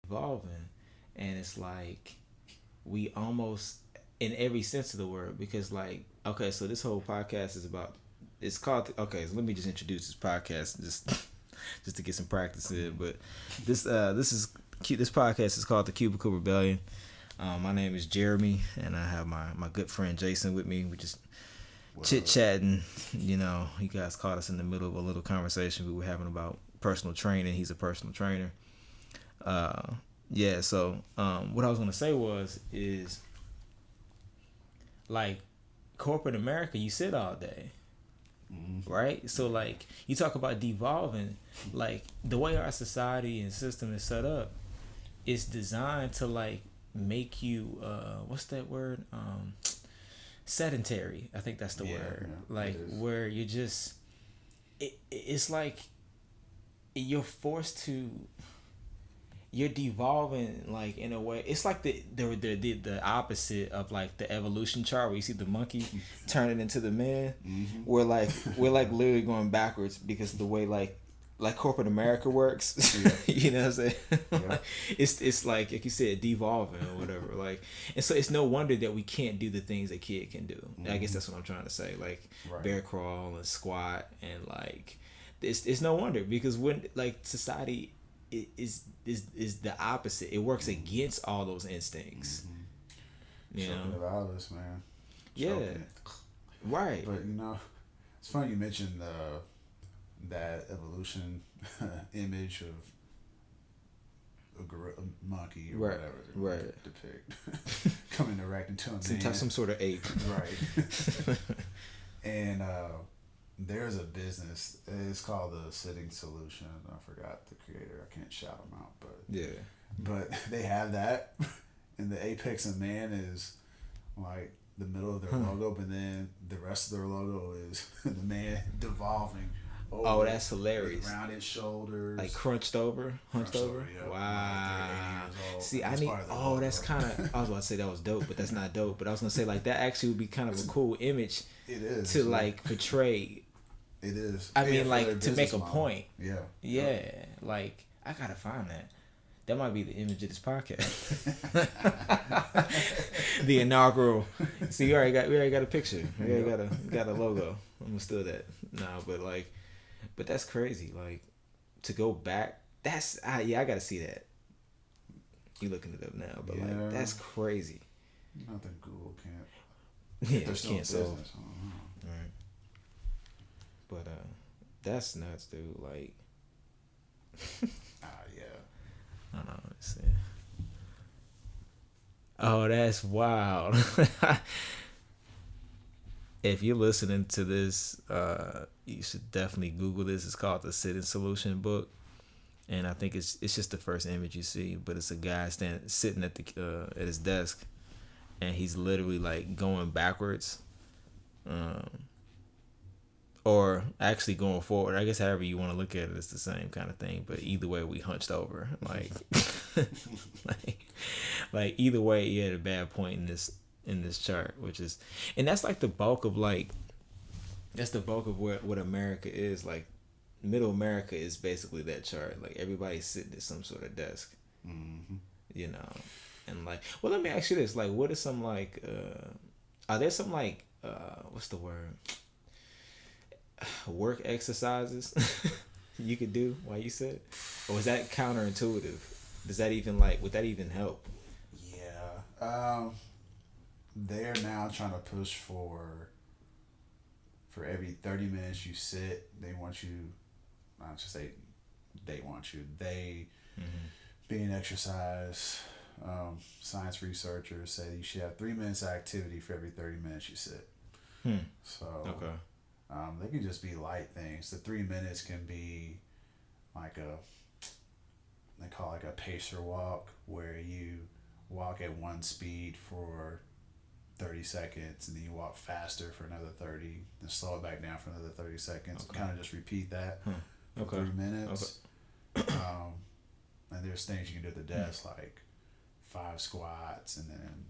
evolving, and it's like we almost in every sense of the word, because like, okay, so this whole podcast is about, it's called, okay, so let me just introduce this podcast just to get some practice in. But this podcast is called the Cubicle Rebellion. My name is Jeremy, and I have my good friend Jason with me. We just chit chatting. You guys caught us in the middle of a little conversation we were having about personal training. He's a personal trainer. Yeah. So what I was gonna say is like corporate America, you sit all day. Mm-hmm. Right? So like you talk about devolving, like the way our society and system is set up, it's designed to like make you what's that word? Sedentary. I think that's the word. Yeah, like where you just it's like you're forced to, you're devolving like in a way. It's like the opposite of like the evolution chart where you see the monkey turning into the man. Mm-hmm. We're like literally going backwards because of the way like corporate America works. Yeah. You know what I'm saying? Yeah. It's like you said, devolving or whatever. Like, and so it's no wonder that we can't do the things a kid can do. Mm-hmm. I guess that's what I'm trying to say. Like bear crawl and squat and like it's no wonder, because when like society is the opposite. It works against all those instincts. Mm-hmm. You Choking know, about us, man. Choking. Yeah, right. But it's funny you mentioned that evolution image of a monkey or whatever they depict coming direct into a man. Some sort of ape. Right. And there's a business. It's called the Sitting Solution. I forgot the creator. I can't shout them out, but yeah. But they have that, and the apex of man is like the middle of their logo, but then the rest of their logo is the man devolving. Oh, that's hilarious! Rounded shoulders, like hunched over. Yeah. Wow. See, I need. Oh, that's kind of. I was about to say that was dope, but that's not dope. But I was gonna say like that actually would be kind of a cool image. It is to like portray. It is. I mean, like to make a model. point. Yeah. Yeah. Like I gotta find that. That might be the image of this podcast. The inaugural. See, we already got a picture. We already got a logo. I'm gonna steal that. Nah, but that's crazy. Like to go back. That's I gotta see that. You looking it up now, but like that's crazy. Nothing Google can't. Yeah, it can't solve. Right. But that's nuts, dude. Like. Yeah. I don't know what to say. Oh, that's wild. If you're listening to this, you should definitely Google this. It's called the Sitting Solution book, and I think it's just the first image you see, but it's a guy sitting at his desk, and he's literally like going backwards, or actually going forward. I guess however you want to look at it, it's the same kind of thing. But either way, we hunched over. Like, like either way, you had a bad point in this chart, which is, and that's like the bulk of what America is. Like, middle America is basically that chart. Like everybody's sitting at some sort of desk, and like, well, let me ask you this: like, what are some like, are there some like, what's the word? Work exercises you could do while you sit, or is that counterintuitive? Does that even would that even help? Yeah, they're now trying to push for every 30 minutes you sit, they want you. I should say they want you. They being exercise. Science researchers say you should have 3 minutes of activity for every 30 minutes you sit. So okay. They can just be light things. The 3 minutes can be like they call it like a pacer walk, where you walk at one speed for 30 seconds and then you walk faster for another 30, then slow it back down for another 30 seconds. Okay. Kind of just repeat that for 3 minutes. Okay. And there's things you can do at the desk, like 5 squats and then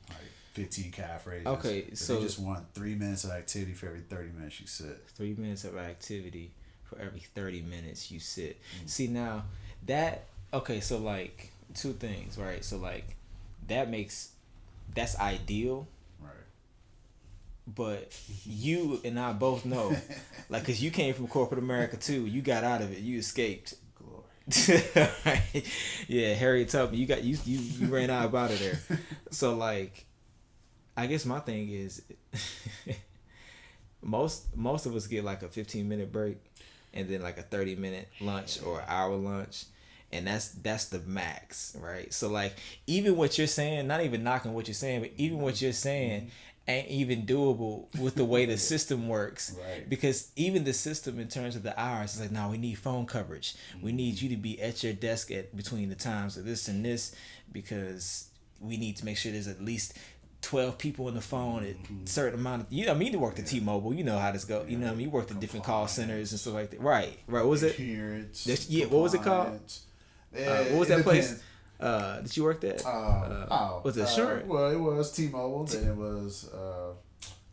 like 15 calf raises. Okay, but so you just want 3 minutes of activity for every 30 minutes you sit. 3 minutes of activity for every 30 minutes you sit. See now that, okay, so like two things, right? So like that's ideal, Right. but you and I both know, like, cause you came from corporate America too. You got out of it. You escaped. Glory. Right? Yeah, Harriet Tubman. You ran out about it there. So like, I guess my thing is, most of us get like a 15-minute break, and then like a 30-minute lunch or hour lunch. And that's the max, right? So like, even what you're saying, not even knocking what you're saying, but even what you're saying ain't even doable with the way the system works. Right. Because even the system in terms of the hours is like, no, we need phone coverage. We need you to be at your desk at between the times of this and this, because we need to make sure there's at least 12 people on the phone at a certain amount of, you know, I mean, you worked at T-Mobile, you know how this go. You know what I mean? You worked at different call centers and stuff like that. Right. What was it? Yeah, what was it called? What was that place that you worked at? Was it Assurant? Well, it was T-Mobile. Then it was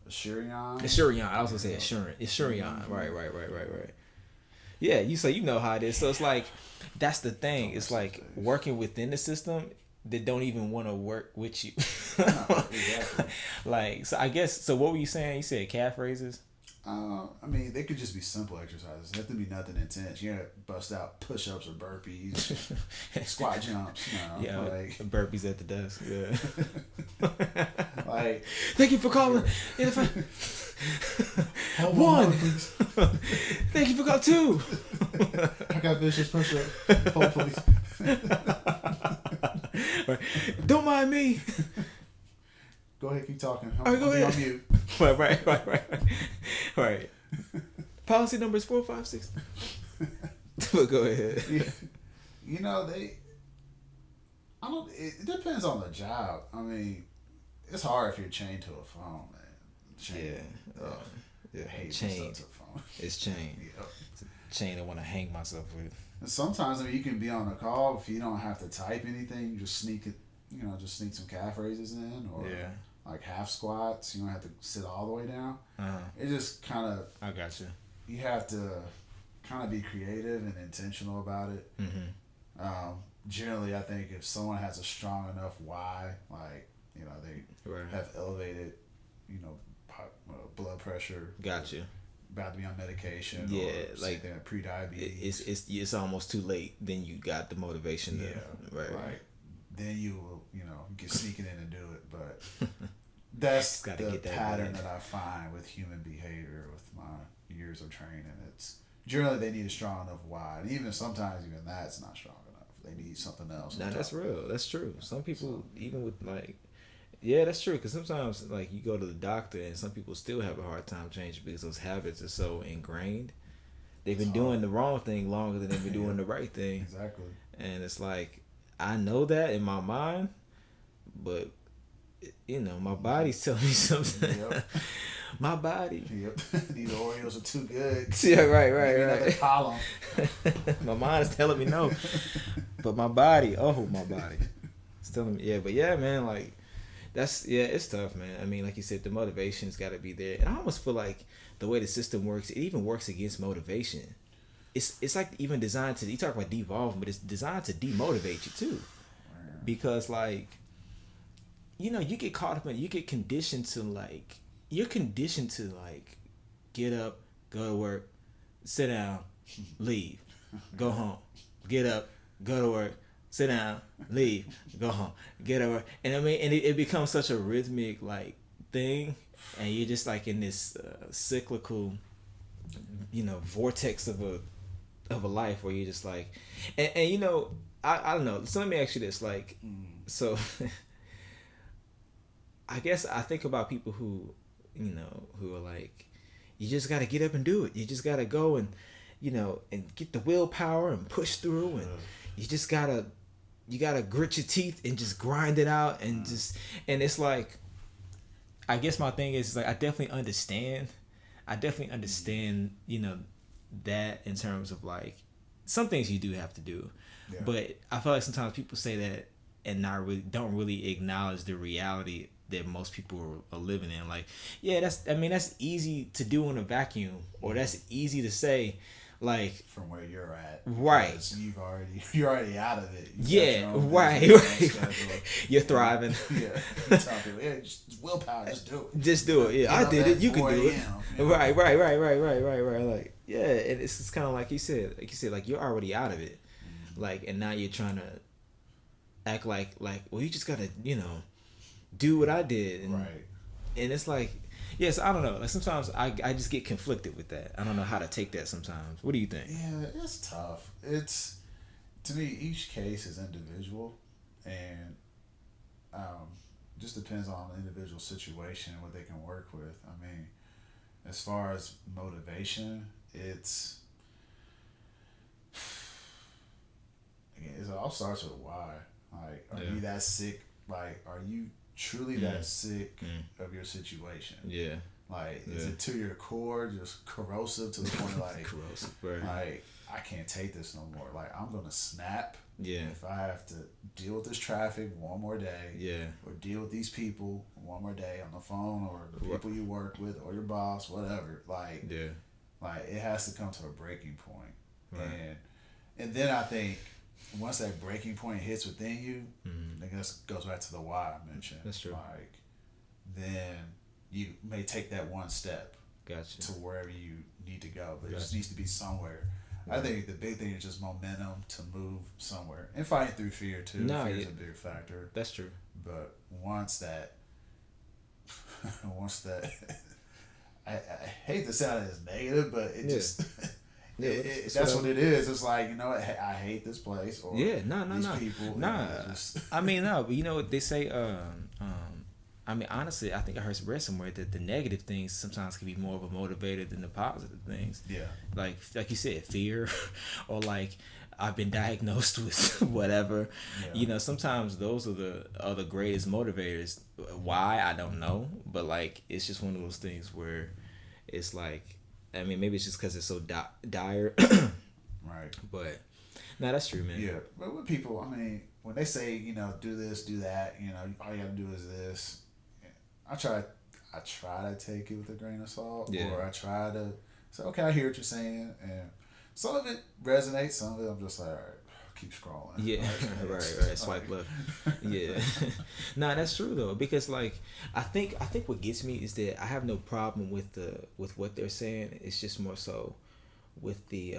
Asurion. Asurion. I was gonna say Assurant. Asurion. Right. Yeah, you say you know how it is. So it's like, that's the thing. It's like working within the system that don't even want to work with you. Exactly. Like, so I guess, so what were you saying? You said calf raises? I mean, they could just be simple exercises. They have to be nothing intense. You gotta bust out push-ups or burpees, squat jumps. You know, Yeah, like burpees at the desk. Yeah. like, thank you for calling. One. Thank you for calling. Two. I got vicious push-up. Hold please. Right. Don't mind me. Go ahead, keep talking. All right, go ahead. On mute. Right. Policy number is 456. But go ahead. Yeah. You know, it depends on the job. I mean, it's hard if you're chained to a phone, man. Yeah. I hate Chained. to a phone. It's chained. Yep. It's a chain I want to hang myself with. And sometimes, I mean, you can be on a call if you don't have to type anything. You just sneak it. Just sneak some calf raises in, or like half squats. You don't have to sit all the way down. It just kind of. I got you. You have to kind of be creative and intentional about it. Generally, I think if someone has a strong enough why, like they have elevated, blood pressure. Got you. About to be on medication. Yeah, or like they have pre-diabetes. It's almost too late. Then you got the motivation. Right. Then you will, get sneaking in and do it. But that's the pattern that I find with human behavior with my years of training. It's generally they need a strong enough why. And even sometimes that's not strong enough. They need something else. Nah, that's real. That's true. Some people, even with yeah, that's true. Because sometimes, you go to the doctor and some people still have a hard time changing because those habits are so ingrained. They've been doing the wrong thing longer than they've been doing the right thing. Exactly. And it's like, I know that in my mind, but, my body's telling me something. Yep. My body. Yep. These Oreos are too good. Yeah, right. Column. My mind is telling me no. But my body, it's telling me, but yeah, man, it's tough, man. I mean, like you said, the motivation's got to be there. And I almost feel like the way the system works, it even works against motivation. It's like even designed to, you talk about devolving, but it's designed to demotivate you too. Because you get caught up in, you get conditioned to you're conditioned to get up, go to work, sit down, leave, go home, get up, go to work, sit down, leave, go home, get over. And I mean, and it becomes such a rhythmic thing, and you're just in this cyclical, vortex of a life where you're just I don't know. So let me ask you this, so I guess I think about people who are you just got to get up and do it. You just got to go and and get the willpower and push through, and you just gotta grit your teeth and just grind it out, and it's I guess my thing is I definitely understand that in terms of some things you do have to do, but I feel like sometimes people say that and don't really acknowledge the reality that most people are living in. That's easy to do in a vacuum, or that's easy to say. like from where you're at, right? You're already out of it. Right. You're thriving. Yeah, you tell people, yeah, just willpower, just do it. Just do it. Yeah, I did it. You can do it. Right. Like, yeah, and it's just kind of like you said, like you're already out of it, like, and now you're trying to act like, well, you just gotta, do what I did, and, right? And it's like, yes, I don't know. Like sometimes I just get conflicted with that. I don't know how to take that sometimes. What do you think? Yeah, it's tough. It's, to me, each case is individual, and just depends on the individual situation and what they can work with. I mean, as far as motivation, it all starts with why. Like, are you that sick? Like, are you truly that sick of your situation? Yeah. Like, is it to your core, just corrosive to the point like, corrosive, right. Like, I can't take this no more. Like, I'm gonna snap. Yeah. If I have to deal with this traffic one more day. Yeah. Or deal with these people one more day on the phone, or the people you work with, or your boss, whatever. Like, yeah. Like, it has to come to a breaking point. Right. And then I think once that breaking point hits within you, I guess it goes back to the why I mentioned. That's true. Like, then you may take that one step to wherever you need to go, but it just needs to be somewhere. Right. I think the big thing is just momentum to move somewhere, and fighting through fear too. Fear is a big factor. That's true. But once that, I hate to sound as negative, but it just. That's what it is. It's like, I hate this place, or these people. I mean, no, but you know what they say. I mean, honestly, I think I read somewhere that the negative things sometimes can be more of a motivator than the positive things. Yeah. Like you said, fear, or like I've been diagnosed with whatever. Yeah. Sometimes those are the greatest motivators. Why, I don't know, but like it's just one of those things where it's like. I mean, maybe it's just because it's so dire. Right. But, no, that's true, man. Yeah. But with people, I mean, when they say, do this, do that, all you got to do is this, I try to take it with a grain of salt. Yeah. Or I try to say, okay, I hear what you're saying. And some of it resonates. Some of it I'm just like, all right, keep scrolling. Yeah, right. Swipe left. Yeah. Nah, that's true though, because like I think what gets me is that I have no problem with what they're saying. It's just more so with the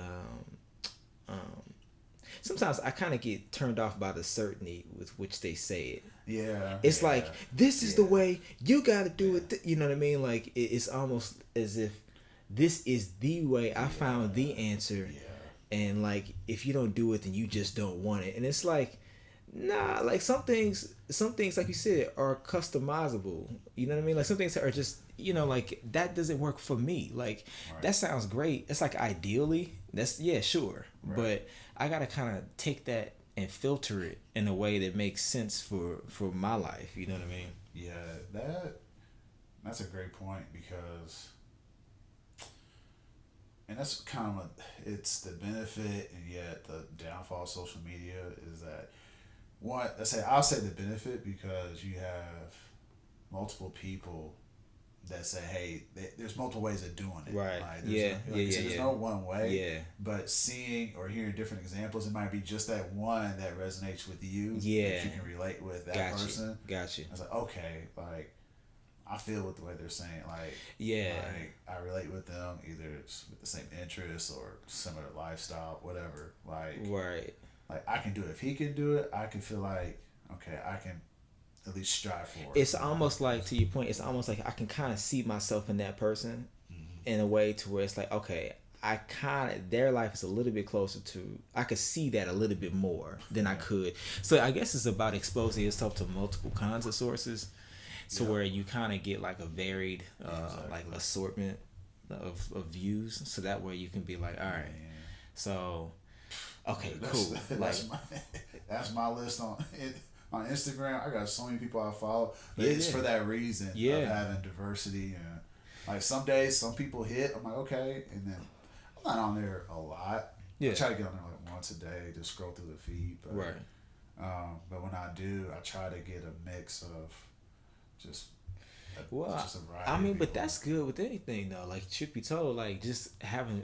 sometimes I kind of get turned off by the certainty with which they say it. Yeah. It's like, this is the way you got to do it. You know what I mean? Like it's almost as if this is the way. I found the answer. Yeah. And like, if you don't do it, then you just don't want it. And it's like, nah. Like some things, like you said, are customizable. You know what I mean? Like some things are just, like that doesn't work for me. Like that sounds great. It's like ideally, that's sure. Right. But I gotta kind of take that and filter it in a way that makes sense for my life. You know what I mean? Yeah, that's a great point, because. And that's kind of it's the benefit, and yet the downfall of social media is that I'll say the benefit, because you have multiple people that say, hey, there's multiple ways of doing it. Right. There's no one way. Yeah. But seeing or hearing different examples, it might be just that one that resonates with you. Yeah. That you can relate with that person. Gotcha. I was like, okay, like. I feel with the way they're saying, like, like, I relate with them, either it's with the same interests or similar lifestyle, whatever. Like, right. Like, I can do it. If he can do it, I can feel like, okay, I can at least strive for it. It's almost like, to your point, it's almost like I can kind of see myself in that person in a way to where it's like, okay, their life is a little bit closer to, I could see that a little bit more than I could. So I guess it's about exposing yourself to multiple kinds of sources. So where you kind of get like a varied like assortment of views, so that way you can be like, all right, so okay, cool. That's my list on Instagram. I got so many people I follow, but it's for that reason of having diversity. And like some days, some people hit. I'm like, okay, and then I'm not on there a lot. I try to get on there like once a day, just scroll through the feed. But, but when I do, I try to get a mix of just Well, I mean, but that's good with anything though. Like, truth be told, like just having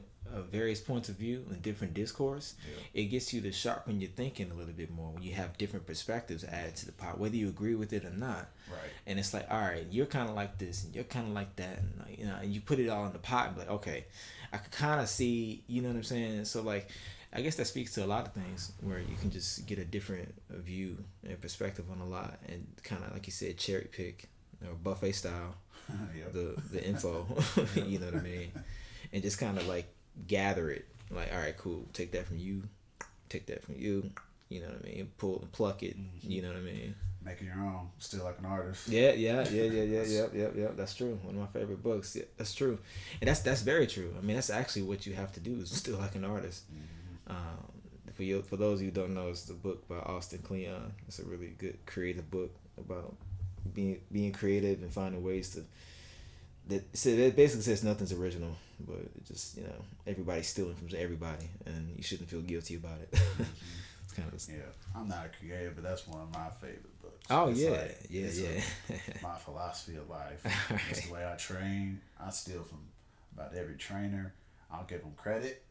various points of view and different discourse, it gets you to sharpen your thinking a little bit more when you have different perspectives added to the pot, whether you agree with it or not. Right. And it's like, all right, you're kind of like this, and you're kind of like that, and like, and you put it all in the pot and be like, okay, I could kind of see, you know what I'm saying? So like, I guess that speaks to a lot of things where you can just get a different view and perspective on a lot, and kind of like you said, cherry pick or buffet style the info. You know what I mean? And just kind of like gather it. Like, all right, cool. Take that from you. Take that from you. You know what I mean? Pull and pluck it. Mm-hmm. You know what I mean? Make it your own. Still like an artist. Yeah. Yep. That's true. One of my favorite books. Yeah, that's true. And that's very true. I mean, that's actually what you have to do is still like an artist. Mm-hmm. For those of you who don't know, it's the book by Austin Kleon. It's a really good creative book about being creative and finding ways to. It basically says nothing's original, but it just, you know, everybody's stealing from everybody, and you shouldn't feel guilty about it. Mm-hmm. It's kind of I'm not a creative, but that's one of my favorite books. Oh, it's yeah. My philosophy of life. It's the way I train. I steal from about every trainer. I'll give them credit,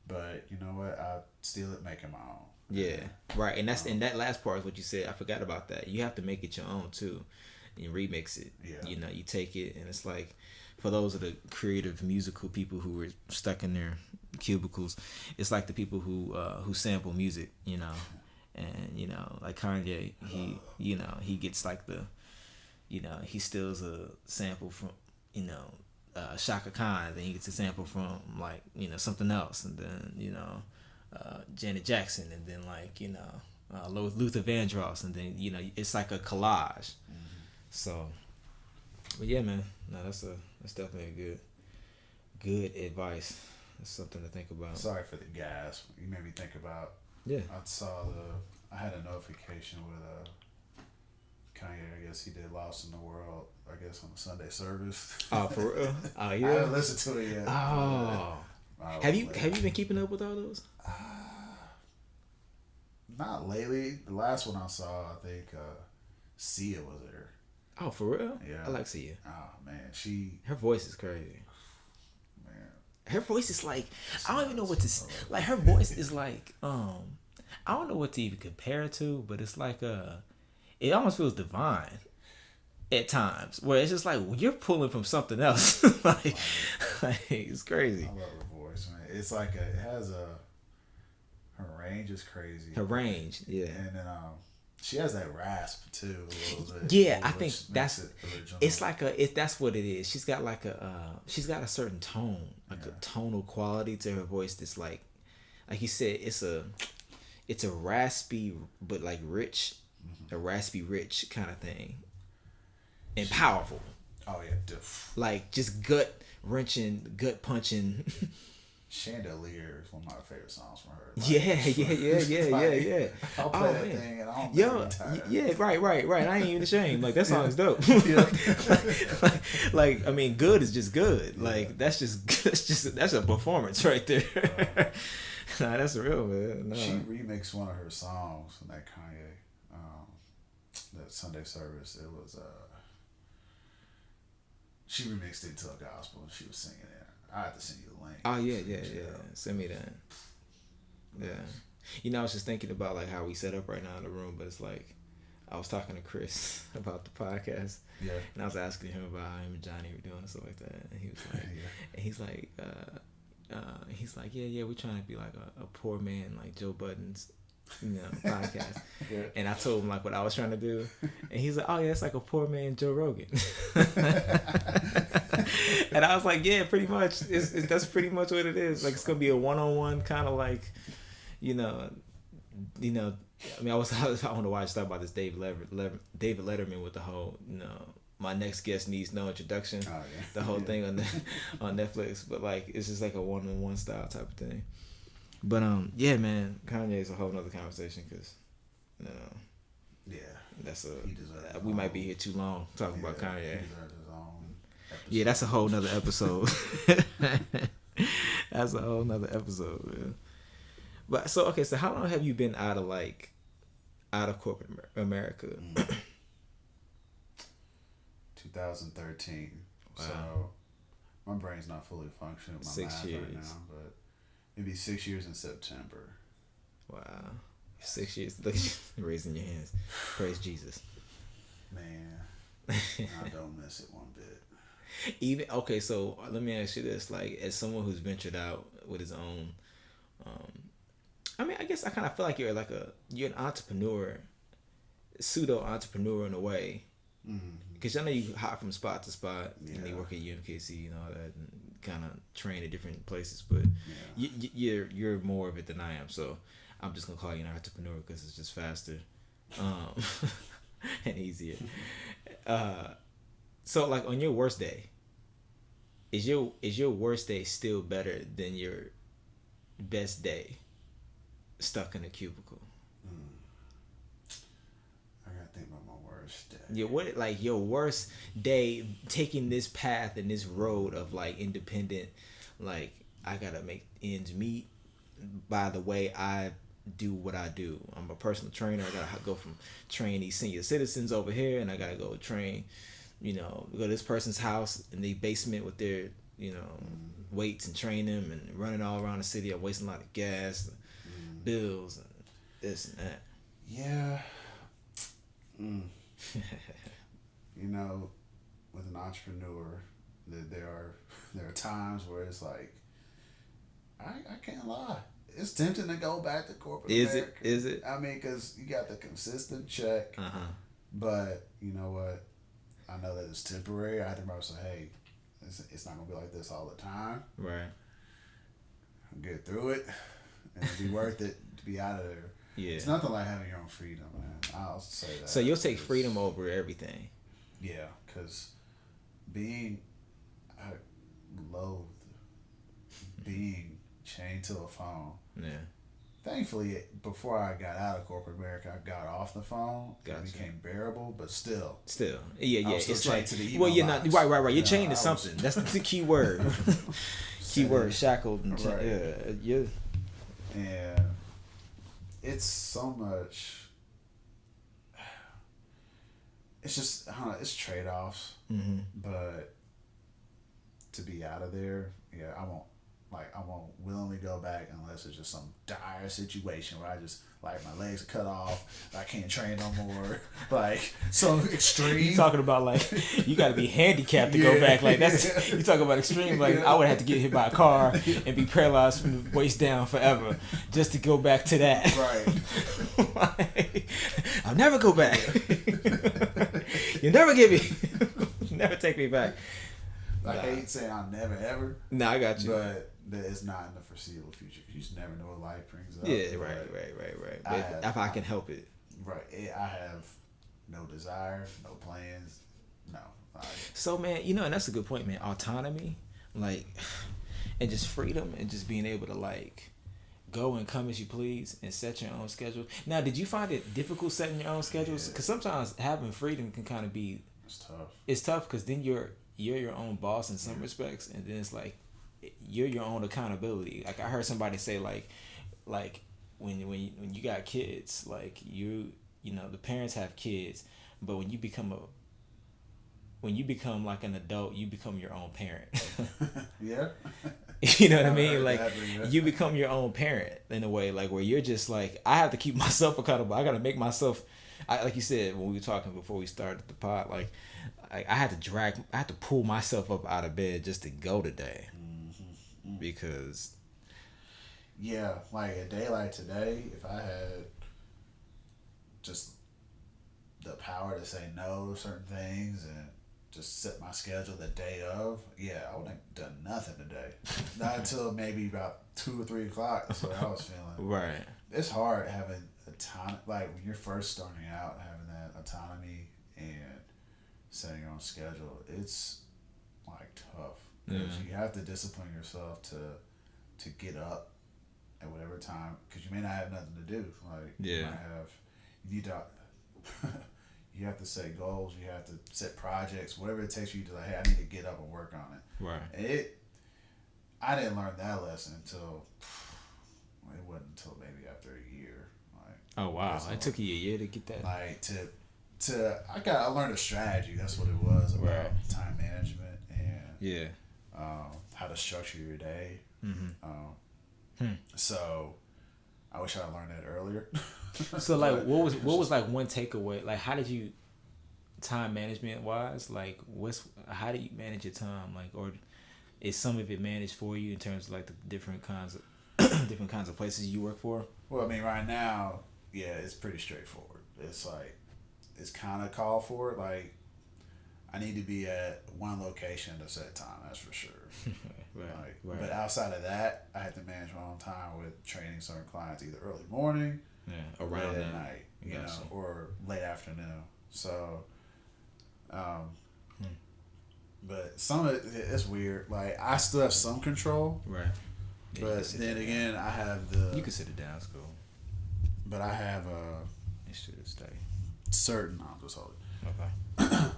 but you know what? I steal it, make it my own. Yeah, right. And that's and that last part is what you said. I forgot about that. You have to make it your own too, and remix it. Yeah. You know, you take it, and it's like, for those of the creative musical people who were stuck in their cubicles, it's like the people who sample music. You know, and you know, like Kanye, he gets like he steals a sample from Shaka Khan, then he gets a sample from like something else, and then Janet Jackson, and then like Luther Vandross, and then it's like a collage. Mm-hmm. So, but yeah, man, no, that's definitely a good advice. That's something to think about. Sorry for the gas. You made me think about. Yeah. I had a notification with Kanye. I guess he did "Lost in the World." I guess on the Sunday service. Oh, for real? Oh, yeah. I haven't listened to it yet. Oh. Have you been keeping up with all those? Not lately. The last one I saw, I think Sia was there. Oh, for real? Yeah. I like Sia. Oh man, her voice is crazy. Man, her voice is like, I don't even know what to like. Her voice is like I don't know what to even compare it to, but it's like it almost feels divine at times, where it's just like you're pulling from something else. like it's crazy. I love her voice, man. It's like her range is crazy. Her range, yeah. And then she has that rasp too a little bit. Yeah, I think it's like that's what it is. She's got like she's got a certain tone, like a tonal quality to her voice that's like you said, it's a raspy but like rich, a raspy rich kind of thing. And powerful. Oh yeah, like just gut wrenching, gut punching. Chandelier is one of my favorite songs from her. Like, yeah. I'll play that thing and I don't right. I ain't even ashamed. Like that song is dope. like I mean, good is just good. Like that's a performance right there. Nah, that's real, man. Nah. She remixed one of her songs from that Kanye, that Sunday service. It was she remixed it into a gospel and she was singing it. I have to send you the link. Oh yeah. Send me that. Yeah. I was just thinking about like how we set up right now in the room, but it's like I was talking to Chris about the podcast. Yeah. And I was asking him about how him and Johnny were doing and stuff like that. And he was like and he's like, yeah, we're trying to be like a poor man like Joe Budden's podcast. Yeah. And I told him like what I was trying to do, and he's like, oh yeah, it's like a poor man Joe Rogan. And I was like, yeah, pretty much that's pretty much what it is. Like it's gonna be a one-on-one kind of like I mean, I don't know why I started about this David Letterman with the whole my next guest needs no introduction. Oh, yeah. The whole thing on Netflix, but like it's just like a one-on-one style type of thing. But yeah, man, Kanye is a whole nother conversation because, that's we might be here too long talking about Kanye. Yeah, that's a whole nother episode. That's a whole nother episode, man. But so how long have you been out of corporate America? 2013. Wow. So my brain's not fully functioning with my 6 math years right now, but it'd be 6 years in September. Wow. 6 years. Look, raising your hands. Praise Jesus. Man, I don't miss it one bit. Even okay, so let me ask you this: like, as someone who's ventured out with his own, I mean, I guess I kind of feel like you're an entrepreneur, pseudo entrepreneur in a way, because I know you hop from spot to spot, and you work at UMKC and all that, and kind of train at different places. But you're more of it than I am, so I'm just gonna call you an entrepreneur because it's just faster, and easier. So like on your worst day, is your worst day still better than your best day stuck in a cubicle? I gotta think about my worst day. Yeah, what like your worst day taking this path and this road of like independent, like I gotta make ends meet by the way I do what I do. I'm a personal trainer. I gotta go from train these senior citizens over here, and I gotta go train, go to this person's house in the basement with their, weights and train them and running all around the city. I'm wasting a lot of gas, bills, and this and that. Yeah. With an entrepreneur, there are times where it's like, I can't lie. It's tempting to go back to corporate America. Is it? I mean, because you got the consistent check. But you know what? I know that it's temporary. I have to remember, say, hey, it's not going to be like this all the time. Right. I'll get through it, and it'll be worth it to be out of there. Yeah. It's nothing like having your own freedom, man. I'll say that. So you'll take freedom over everything. Yeah, because I loathe being chained to a phone. Yeah. Thankfully, before I got out of corporate America, I got off the phone. Gotcha. It became bearable, but still. Yeah. It's like to the well, you're box. not right. You're chained to something. That's the key word. Key word, shackled and right. Yeah. And it's so much. It's just it's trade-offs, but to be out of there, I won't willingly go back unless it's just some dire situation where I just my legs are cut off, I can't train no more, so extreme. You talking about you got to be handicapped to go back, that's you talking about extreme. I would have to get hit by a car and be paralyzed from the waist down forever just to go back to that. Right. I'll never go back. You never give me, never take me back. I hate saying I'll never ever. No, I got you. But it's not in the foreseeable future. You just never know what life brings up. Yeah, right. But if I can help it. Right. I have no desire, no plans, no. So, man, and that's a good point, man. Autonomy, and just freedom and just being able to, go and come as you please and set your own schedule. Now, did you find it difficult setting your own schedules? Because sometimes having freedom can kind of be... It's tough. It's tough because then you're your own boss in some respects, and then it's you're your own accountability. I heard somebody say when you got kids, the parents have kids, but when you become an adult, you become your own parent. Yeah. You know what I mean? You become your own parent in a way, where you're just I have to keep myself accountable. I got to make myself, like you said when we were talking before we started the pod, I had to pull myself up out of bed just to go today. Because a day like today, if I had just the power to say no to certain things and just set my schedule the day of, I wouldn't have done nothing today. Not until maybe about 2 or 3 o'clock. That's what I was feeling. Right. It's hard having autonomy, when you're first starting out, having that autonomy and setting your own schedule. It's tough. Because you have to discipline yourself to get up at whatever time, because you may not have nothing to do. You have to set goals, you have to set projects, whatever it takes for you to hey, I need to get up and work on it. Right. And I didn't learn that lesson until maybe after a year. Oh wow! It took you a year to get that. I learned a strategy. That's what it was about time management and how to structure your day. So I wish I learned that earlier. So like, what was like one takeaway? Like, how did you time management wise? Like, how do you manage your time? Like, or is some of it managed for you in terms of like the different kinds of places you work for? Well, I mean, right now, yeah, it's pretty straightforward. It's like, it's kind of called for. Like, I need to be at one location at a set time, that's for sure. Right. But outside of that, I have to manage my own time with training certain clients either early morning, around late at night, you know, or late afternoon. So, but some of it's weird. Like, I still have some control. Right. Yeah, but then again, I have You can sit it down, it's cool. But I have it should stay. I'll just hold it. Okay.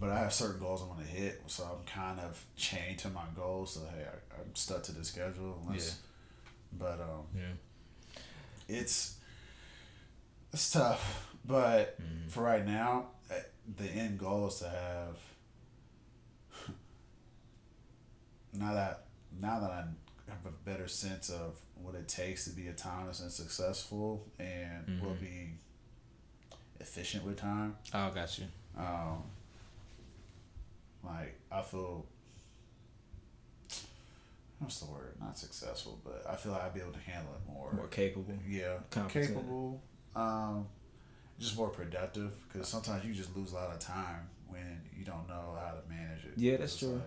But I have certain goals I want to hit, so I'm kind of chained to my goals. So hey, I'm stuck to the schedule. But it's tough. But for right now, the end goal is to have. Now that I have a better sense of what it takes to be autonomous and successful, and will be efficient with time. Oh, got you. Like, I feel, what's the word? Not successful, but I feel like I'd be able to handle it more. More capable. Yeah, competent. Capable. Just more productive, because sometimes you just lose a lot of time when you don't know how to manage it. Yeah, that's true.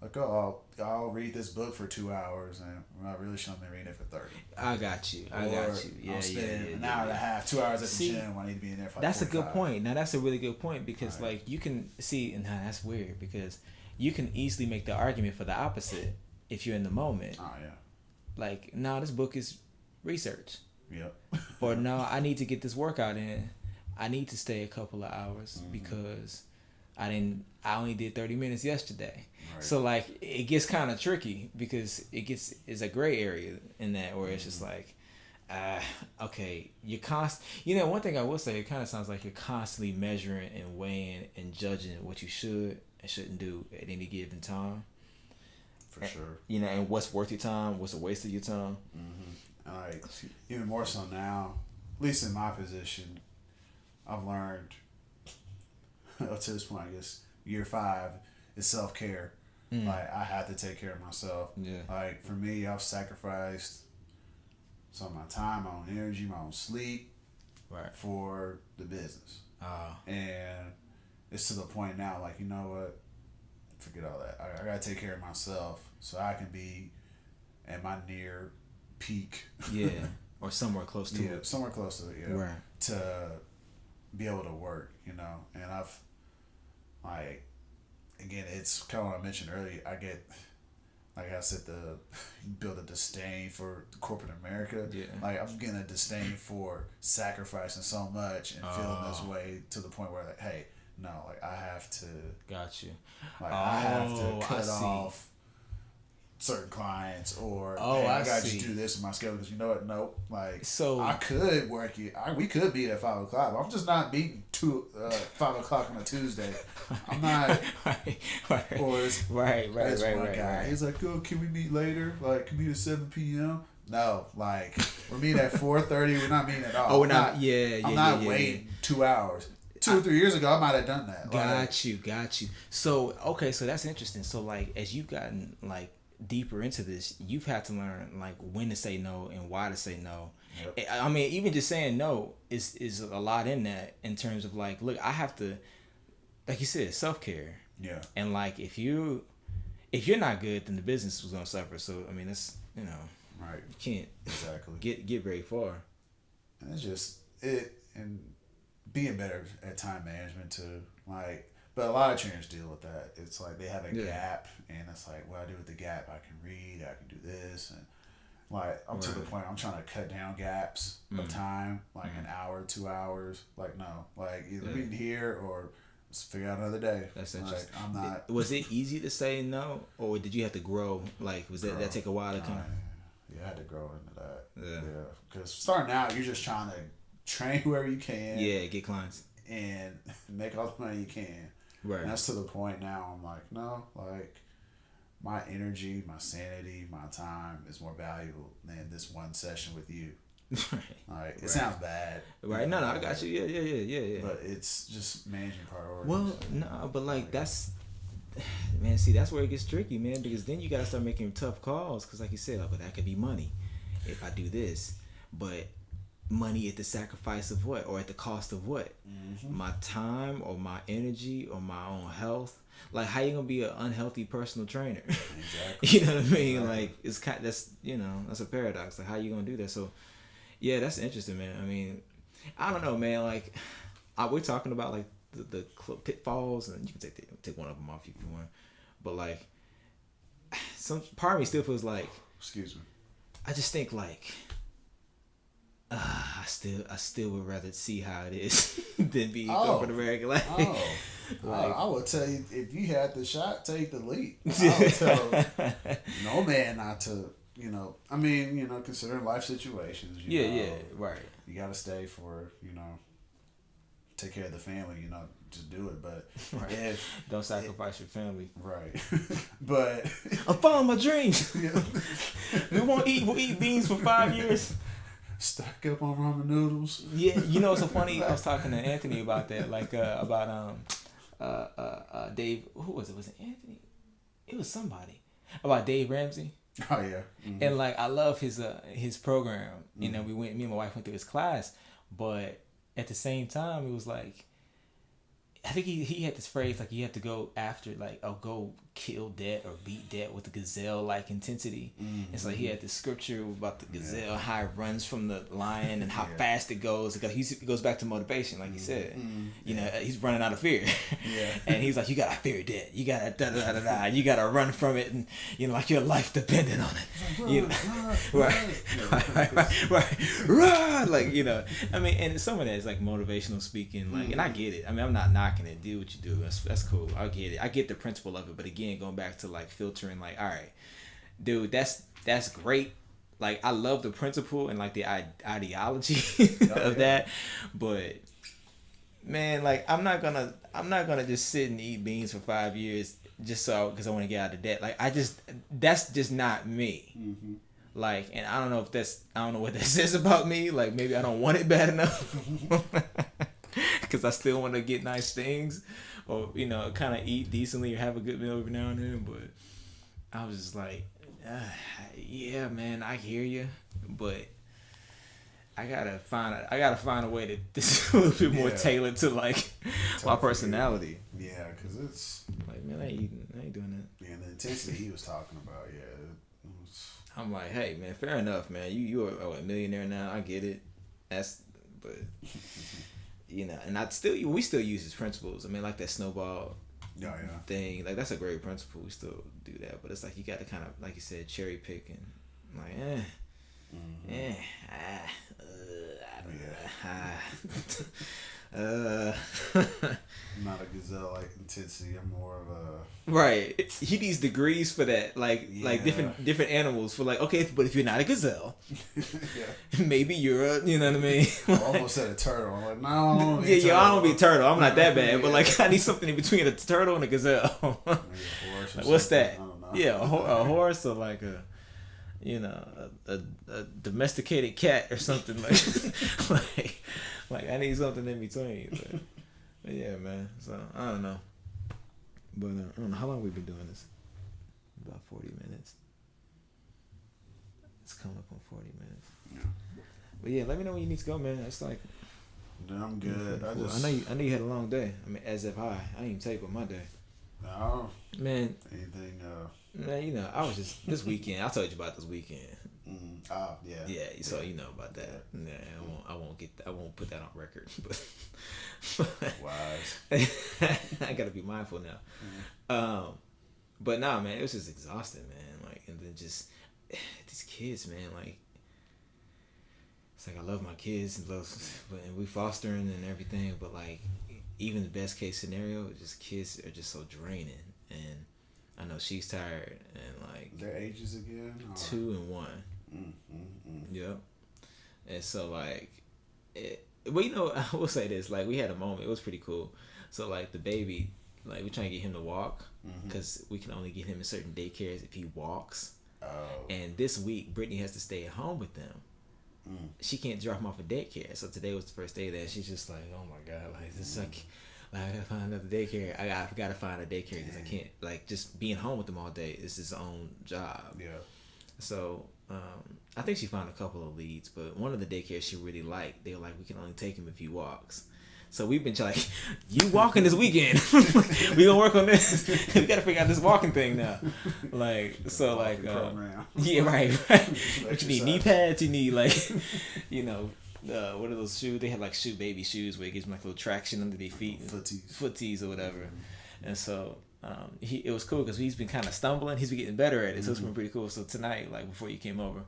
Like, I'll read this book for 2 hours, and I really shouldn't be reading it for 30. I got you. Yeah, I'll spend an hour and a half, 2 hours at the gym when I need to be in there for like That's 45. a good point. Now, that's a really good point, because like, you can see, and that's weird, because you can easily make the argument for the opposite if you're in the moment. Oh, yeah. Like, no, this book is research. Yep. Or no, I need to get this workout in. I need to stay a couple of hours because I only did 30 minutes yesterday. Right. So like, it gets kind of tricky, because it's a gray area in that, where it's just like, okay, one thing I will say, it kind of sounds like you're constantly measuring and weighing and judging what you should and shouldn't do at any given time. For sure. And what's worth your time, what's a waste of your time. And like, even more so now, at least in my position, I've learned up to this point, I guess, year 5 is self-care. Like, I have to take care of myself. Yeah. Like, for me, I've sacrificed some of my time, my own energy, my own sleep, for the business. And it's to the point now, like, you know what? Forget all that. I gotta take care of myself so I can be at my near peak. Yeah. Or somewhere close to it. Somewhere close to it, yeah. Right. To be able to work, And I've, like, again, it's kind of what I mentioned earlier. I get, like I said, build a disdain for corporate America. Yeah. Like, I'm getting a disdain for sacrificing so much and feeling this way, to the point where, like, hey, no, like, I have to. Got you. Like, I have to cut off certain clients, or I gotta just do this in my schedule, because you know what? Nope. Like, so I could work it. We could be at 5 o'clock. I'm just not beating 5 o'clock on a Tuesday. I'm not. Right. Or it's, right. Guy. He's like, "Oh, can we meet later? Like, can we meet at 7 p.m.?" No, like, we're meeting at 4:30. We're not meeting at all. Oh, we're not. I'm not waiting 2 hours. 2 or 3 years ago, I might have done that. Got you. So, okay, so that's interesting. So, like, as you've gotten, like, deeper into this, you've had to learn, like, when to say no and why to say no. Yep. I mean, even just saying no is a lot in that, in terms of, like, look, I have to, like you said, self-care. Yeah. And, like, if you're not good, then the business was gonna suffer. So, I mean, it's, right, you can't exactly get very far. And it's just and being better at time management too. Like, but a lot of trainers deal with that. It's like they have a gap, and it's like, what I do with the gap, I can read, I can do this, and like, I'm to the point I'm trying to cut down gaps of time, like an hour, 2 hours. Like, no, like, either read here or let's figure out another day. That's interesting. Like, I'm not. Was it easy to say no, or did you have to grow? Like, was that take a while to kind of? Yeah, I had to grow into that. Yeah, because starting out, you're just trying to train whoever you can. Yeah, get clients. and make all the money you can. Right. And that's to the point now. I'm like, no, like my energy, my sanity, my time is more valuable than this one session with you. Like it sounds bad. Right. No, I got you. Yeah. But it's just managing priorities. Well, no, but like that's, man. See, that's where it gets tricky, man. Because then you gotta start making tough calls. Because like you said, but that could be money if I do this, but money at the sacrifice of what, or at the cost of what? Mm-hmm. My time, or my energy, or my own health. Like, how you gonna be an unhealthy personal trainer? Exactly. You know what I mean? Exactly. Like, it's kind of, that's, you know, that's a paradox. Like, how you gonna do that? So, yeah, that's interesting, man. I mean, I don't know, man. Like, we're talking about like the pitfalls, and you can take one of them off if you want. But like, some part of me still feels like, excuse me, I just think like, I still would rather see how it is than be corporate American. Like, I would tell you, if you had the shot, take the leap. I would tell no man not to. You know, I mean, you know, considering life situations. You know, right. You got to stay for, you know, take care of the family. You know, just do it. But right. Don't sacrifice your family. Right. But I'm following my dreams. We'll eat beans for 5 years. Stock up on ramen noodles. Yeah, you know, it's so funny. I was talking to Anthony about that, like about Dave. Who was it? Was it Anthony? It was somebody about Dave Ramsey. Oh yeah. Mm-hmm. And like I love his program. You know, me and my wife went through his class, but at the same time, it was like, I think he had this phrase like you have to go after, like, go kill debt or beat debt with a gazelle like intensity. Mm-hmm. It's like he had this scripture about the gazelle, how it runs from the lion and how fast it goes. It goes back to motivation, like you said. Mm-hmm. You know, he's running out of fear. Yeah. And he's like, you gotta fear debt. You gotta da. You gotta run from it, and you know, like your life depended on it. Like, you know, right. Like, you know, I mean, and some of that is like motivational speaking, like, and I get it. I mean, I'm not knocking it. Do what you do. That's cool. I get it. I get the principle of it, but again, going back to like filtering, like, all right, dude, that's great. Like, I love the principle and like the ideology of that, but man, like, I'm not gonna just sit and eat beans for 5 years just because I want to get out of debt. Like, that's just not me. Mm-hmm. Like, and I don't know what that says about me. Like, maybe I don't want it bad enough. Because I still want to get nice things, or, you know, kind of eat decently or have a good meal every now and then. But I was just like, yeah, man, I hear you, but I gotta find a way to this a little bit more tailored to like my personality. Yeah, because it's like, man, I ain't doing that. Yeah, the intensity he was talking about. Yeah, I'm like, hey, man, fair enough, man. You are a millionaire now. I get it. But. You know, and we still use his principles. I mean, like that snowball thing. Like, that's a great principle. We still do that, but it's like you got to kind of, like you said, cherry pick and like, I don't know. I'm not a gazelle like intensity. I'm more of a right. He needs degrees for that, like different animals for like, okay, but if you're not a gazelle, maybe you're a, you know what I mean? I almost said a turtle. I'm like, no, I don't want to be a turtle. I don't want to be a turtle. I'm not that bad, but like I need something in between a turtle and a gazelle. Maybe a horse. Like, what's that? I don't know. Yeah, a horse, or like a, you know, a domesticated cat or something like like I need something in between. But yeah, man. So I don't know. But I don't know how long we've been doing this. About 40 minutes. It's coming up on 40 minutes. Yeah. But yeah, let me know when you need to go, man. It's like, I'm good. I know you had a long day. I mean, as if I didn't even take with my day. No. Man. Anything? Man, you know, I was just this weekend. I told you about this weekend. Mm-hmm. Oh yeah. Yeah. So you know about that. Yeah. I won't put that on record. But wise. I gotta be mindful now. Mm-hmm. But nah, man, it was just exhausting, man. Like, and then just these kids, man. Like, it's like I love my kids and we fostering and everything. But like, even the best case scenario, just kids are just so draining. And I know she's tired, and like their ages again, 2 and 1. Mm-hmm. Yep. And so like Well, you know, I will say this. Like, we had a moment. It was pretty cool. So, like, the baby, like, we're trying to get him to walk because we can only get him in certain daycares if he walks. Oh. And this week, Brittany has to stay at home with them. She can't drop him off at daycare. So today was the first day that she's just like, oh my God, like, this is like, I gotta find another daycare. I gotta find a daycare because I can't, like, just being home with them all day is his own job. Yeah. So, I think she found a couple of leads, but one of the daycares she really liked, they were like, we can only take him if he walks. So we've been like, you walking this weekend? We gonna work on this. We gotta figure out this walking thing now. Like, so like, yeah, right. But you need knee pads. You need like, you know, what are those shoes? They had like baby shoes where it gives them like a little traction under their feet, footies or whatever. And so it was cool because he's been kind of stumbling. He's been getting better at it, so it's been pretty cool. So tonight, like before you came over,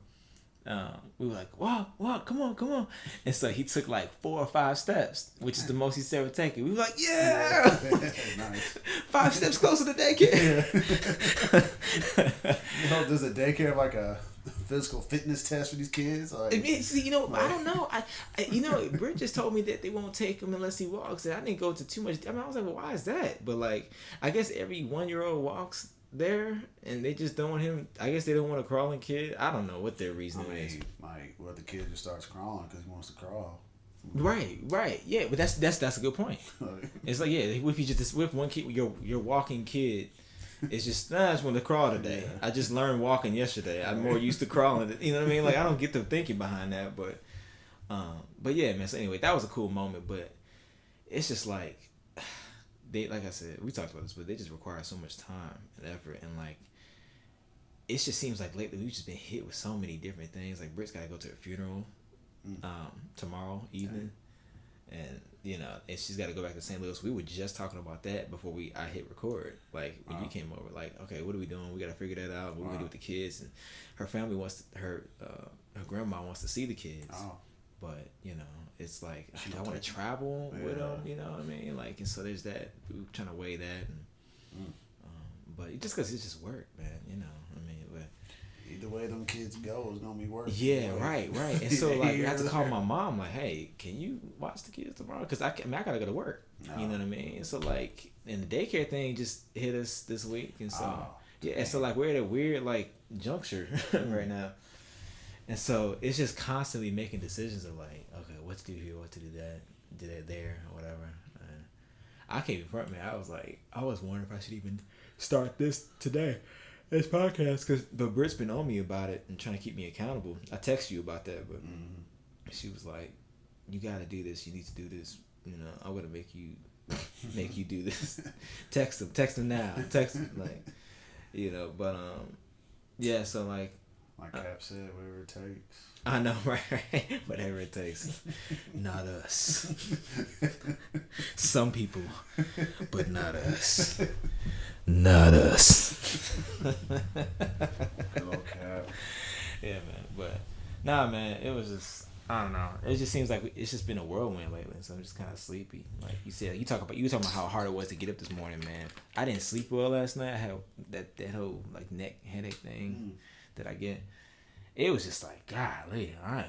we were like, walk, come on. And so he took like 4 or 5 steps, which is the most he's ever taken. We were like, yeah! Nice. 5 steps closer to daycare. You know, does a daycare have like a physical fitness test for these kids? Like, see, you know, I don't know. I you know, Britt just told me that they won't take him unless he walks. And I didn't go into too much. I mean, I was like, well, why is that? But like, I guess every 1-year-old walks there, and they just don't want him. I guess they don't want a crawling kid. I don't know what their reasoning is. Well, the kid just starts crawling because he wants to crawl. Right, yeah, but that's a good point. It's like, yeah, if you just with one kid, your walking kid, it's just I just want to crawl today. Yeah. I just learned walking yesterday. I'm more used to crawling. You know what I mean? Like I don't get the thinking behind that, but yeah, man. So anyway, that was a cool moment, but it's just like. They, like I said, we talked about this, but they just require so much time and effort, and like it just seems like lately we've just been hit with so many different things. Like Britt's got to go to a funeral tomorrow evening, and you know, and she's got to go back to St. Louis. We were just talking about that before I hit record. Like when you came over, like, okay, what are we doing? We got to figure that out. What we gonna do with the kids? And her family her grandma wants to see the kids. But you know, it's like I want to travel with them. You know what I mean? Like, and so there's that. We're trying to weigh that, and but just because it's just work, man. You know, I mean, but either way, them kids go, it's gonna be work. Yeah, right. And so like, I had to call my mom. Like, hey, can you watch the kids tomorrow? Because I gotta go to work. No. You know what I mean? So like, and the daycare thing just hit us this week, and so yeah, so like we're at a weird like juncture right now. And so it's just constantly making decisions of like, okay, what to do here, what to do that, do that there, or whatever. And I can't even front, man. I was wondering if I should even start this podcast, but Britt's been on me about it and trying to keep me accountable. I texted you about that, but she was like, you got to do this. You need to do this. You know, I'm gonna make you do this. Text him now. Text him, like, you know. But yeah. So like. Like Cap said, whatever it takes. I know, right? Whatever it takes. Not us. Some people, but not us. Not us. Hello, Cap. Yeah, man. But, nah, man, it was just, I don't know. It just seems like it's just been a whirlwind lately, so I'm just kind of sleepy. Like you said, you were talking about how hard it was to get up this morning, man. I didn't sleep well last night. I had that whole, like, neck headache thing. That I get, it was just like, golly, I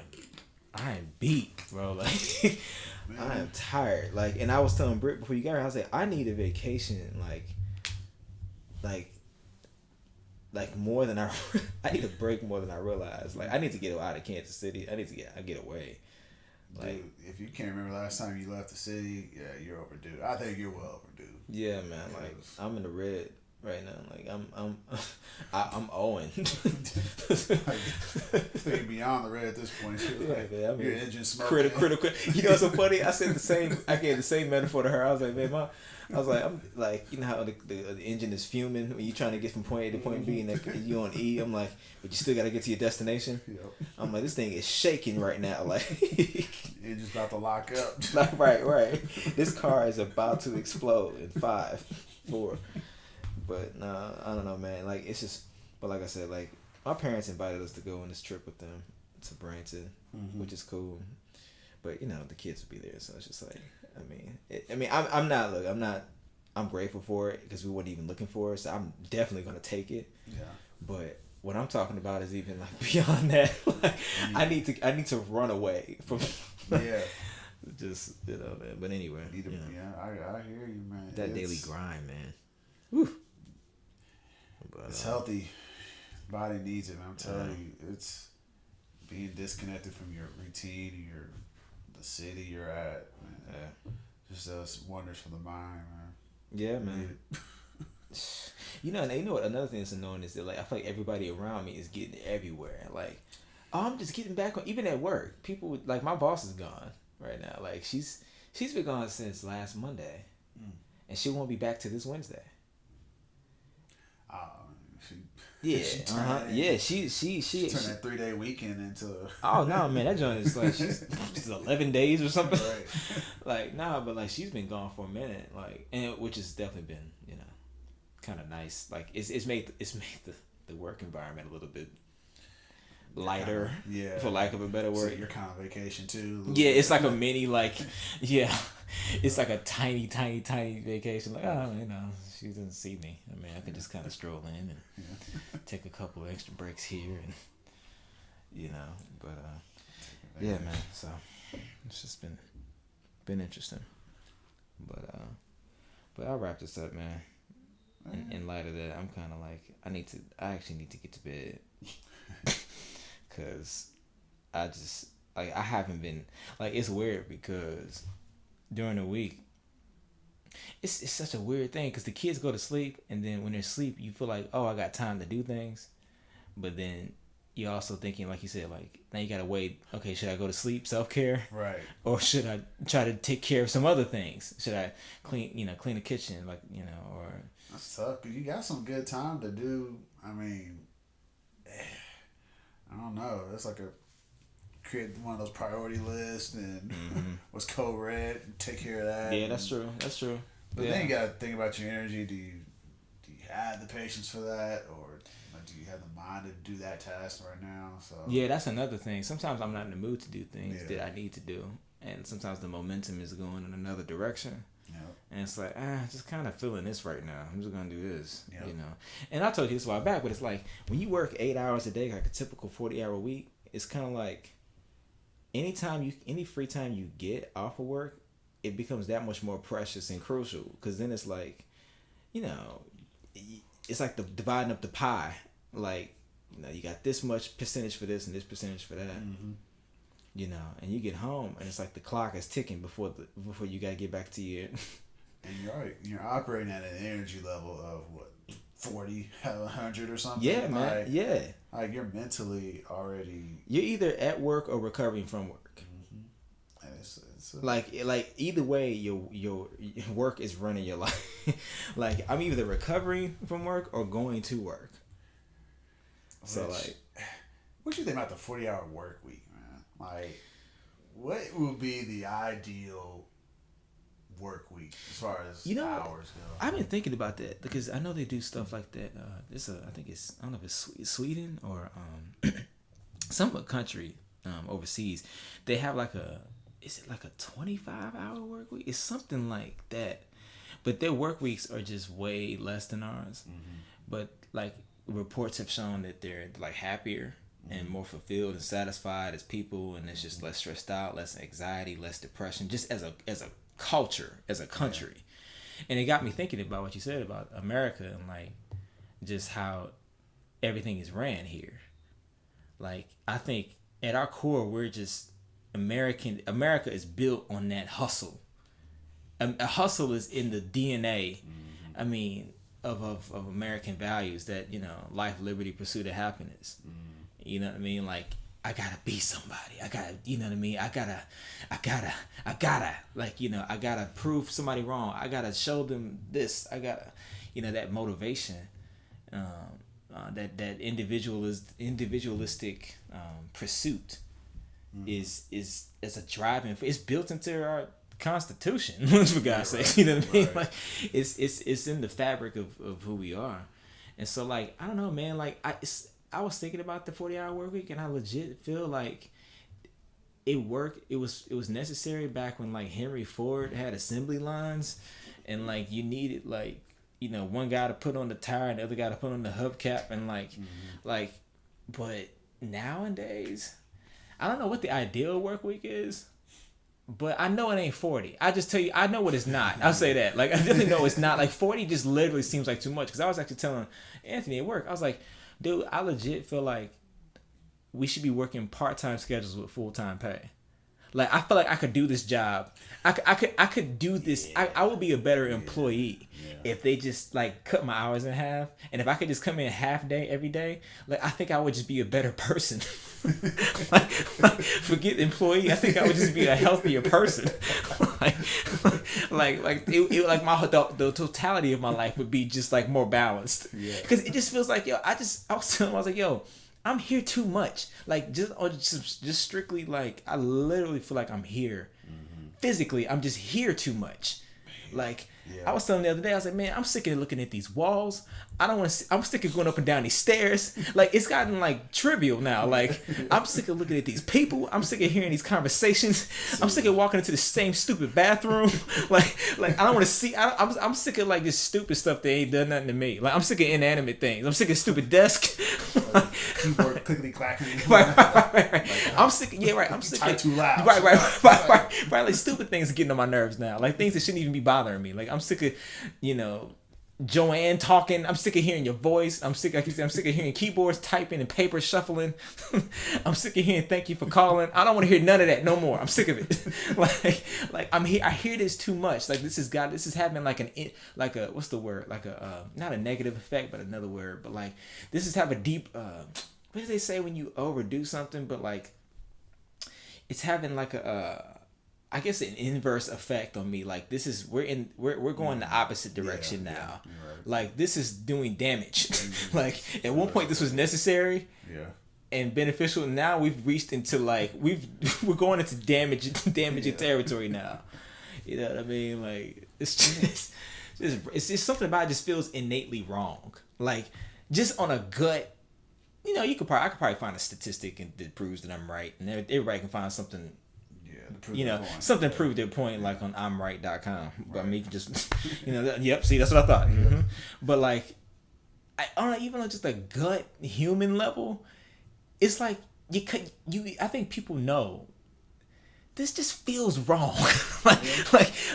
am beat, bro. Like, I am tired. Like, and I was telling Britt before you got here, I was like, I need a vacation, like more than I need a break more than I realized. Like, I need to get out of Kansas City. I need to get away. Like, dude, if you can't remember last time you left the city, yeah, you're overdue. I think you're well overdue. Yeah, man. Like, I'm in the red right now. Like, I'm owing. Like, beyond the red at this point. Yeah, like, man, I mean, your engine smoking. Critical. You know what's so funny? I gave the same metaphor to her. I was like, man, I'm like, you know how the engine is fuming when you're trying to get from point A to point B, and you on E. I'm like, but you still got to get to your destination. Yep. I'm like, this thing is shaking right now. Like, engine's about to lock up. Like, right. This car is about to explode in 5, 4. But nah, I don't know, man. Like, it's just, but like I said, like, my parents invited us to go on this trip with them to Branson, which is cool. But you know, the kids will be there, so it's just like, I'm grateful for it because we weren't even looking for it, so I'm definitely gonna take it. Yeah. But what I'm talking about is even like beyond that. Like, I need to run away from. Yeah. Just man. But anyway, I hear you, man. That daily grind, man. Whew. But, it's healthy. Body needs it, man. I'm telling you, it's being disconnected from your routine, the city you're at, man. Yeah. Just does wonders for the mind, man. Yeah, man. You know what? Another thing that's annoying is that like I feel like everybody around me is getting everywhere. Like, I'm just getting back on. Even at work, people like my boss is gone right now. Like she's been gone since last Monday, and she won't be back to this Wednesday. She turned that 3-day weekend into. Oh no, man, that joint is like she's 11 days or something. Right. Like but like she's been gone for a minute, like, and which has definitely been kind of nice. Like it's made the work environment a little bit lighter, for lack of a better word. So you're kind of vacation too. Yeah, it's like a mini it's like a tiny vacation. Like she doesn't see me. I mean, I can just kind of stroll in and take a couple of extra breaks here, and but yeah, man. So it's just been interesting, but I'll wrap this up, man. In light of that, I'm kind of like I actually need to get to bed. Cause I just I haven't been it's weird because during the week it's such a weird thing because the kids go to sleep and then when they're asleep you feel like, oh, I got time to do things, but then you're also thinking, like you said, like now you gotta wait. Okay, should I go to sleep, self-care, right, or should I try to take care of some other things? Should I clean the kitchen, or that's tough because you got some good time to do. I mean, I don't know. That's like create one of those priority lists and what's code red, take care of that. Yeah, that's true. But then you gotta think about your energy. Do you have the patience for that, or do you have the mind to do that task right now? So yeah, that's another thing. Sometimes I'm not in the mood to do things that I need to do, and sometimes the momentum is going in another direction. Yep. And it's like, just kind of feeling this right now. I'm just gonna do this, And I told you this a while back, but it's like when you work 8 hours a day, like a typical 40-hour week, it's kind of like any free time you get off of work, it becomes that much more precious and crucial. Because then it's like, it's like dividing up the pie. Like, you got this much percentage for this and this percentage for that. Mm-hmm. And you get home and it's like the clock is ticking before you gotta get back to your. And you're operating at an energy level of what, 40, 100 or something. Yeah, man. Yeah. Like you're mentally already. You're either at work or recovering from work. Mm-hmm. And it's like either way, your work is running your life. Like I'm either recovering from work or going to work. So what do you think about the 40-hour work week, man? Like, what would be the ideal work week as far as hours go? I've been thinking about that because I know they do stuff like that. I think it's, I don't know if it's Sweden or some country overseas. They have is it like a 25-hour work week? It's something like that. But their work weeks are just way less than ours. Mm-hmm. But reports have shown that they're happier and more fulfilled and satisfied as people, and it's just less stressed out, less anxiety, less depression, just as a culture, as a country. Yeah. And it got me thinking about what you said about America and just how everything is ran here. I think at our core we're just America is built on that hustle. A hustle is in the DNA. I mean, of American values that life, liberty, pursuit of happiness. You know what I mean? I gotta be somebody. I gotta, you know what I mean? I gotta I gotta prove somebody wrong. I gotta show them this. I gotta, that motivation, that individualistic pursuit is a driving. It's built into our Constitution, for God's sake. You know what I mean? Right. It's in the fabric of who we are. And so I don't know, man. I was thinking about the 40-hour work week, and I legit feel like it worked. It was necessary back when Henry Ford had assembly lines, and you needed one guy to put on the tire and the other guy to put on the hubcap, and but nowadays, I don't know what the ideal work week is, but I know it ain't 40. I just tell you, I know what it's not. I'll say that. Like, I definitely know it's not. Like, 40 just literally seems like too much. Because I was actually telling Anthony at work, I was like, dude, I legit feel like we should be working part-time schedules with full-time pay. Like, I feel like I could do this job. I could do this. I would be a better employee if they just, like, cut my hours in half. And if I could just come in half day every day, like, I think I would just be a better person. like, forget employee. I think I would just be a healthier person. The totality of my life would be just, like, more balanced. Because it just feels like, yo, I was telling him, I was like, yo, I'm here too much. Like, just strictly, like, I literally feel like I'm here. Physically, I'm just here too much. Like, I was telling the other day, I was like, man, I'm sick of looking at these walls. I'm sick of going up and down these stairs. Like, it's gotten, like, trivial now. Like, I'm sick of looking at these people. I'm sick of hearing these conversations. I'm sick of walking into the same stupid bathroom. like I don't want to see. I'm sick of, like, this stupid stuff that ain't done nothing to me. Like, I'm sick of inanimate things. I'm sick of stupid desk. Keyboard clickety clacking. Right. I'm sick. Yeah, right. I'm sick. Type too loud. Right. Like, stupid things are getting on my nerves now. Like, things that shouldn't even be bothering me. Like, I'm sick of, Joanne talking. I'm sick of hearing your voice. I'm sick of hearing keyboards typing and paper shuffling. I'm sick of hearing thank you for calling. I don't want to hear none of that no more. I'm sick of it. like I'm here. I hear this too much. Like, this is having like a what's the word? Like not a negative effect, but another word. But like, this is have a deep. What do they say when you overdo something? But like, it's having like I guess an inverse effect on me. Like, we're going the opposite direction now. Right. Like, this is doing damage. Like, at one point this was necessary and beneficial. Now we've reached into, like, we're going into damaging territory now. You know what I mean? Like, it's just something about it just feels innately wrong. Like, just on a gut. I could probably find a statistic that proves that I'm right, and everybody can find something. Something proved their point, like on I'mRight.com. But I mean, you can just, yep. See, that's what I thought. Mm-hmm. But like, even on just a gut human level, it's like I think people know this just feels wrong.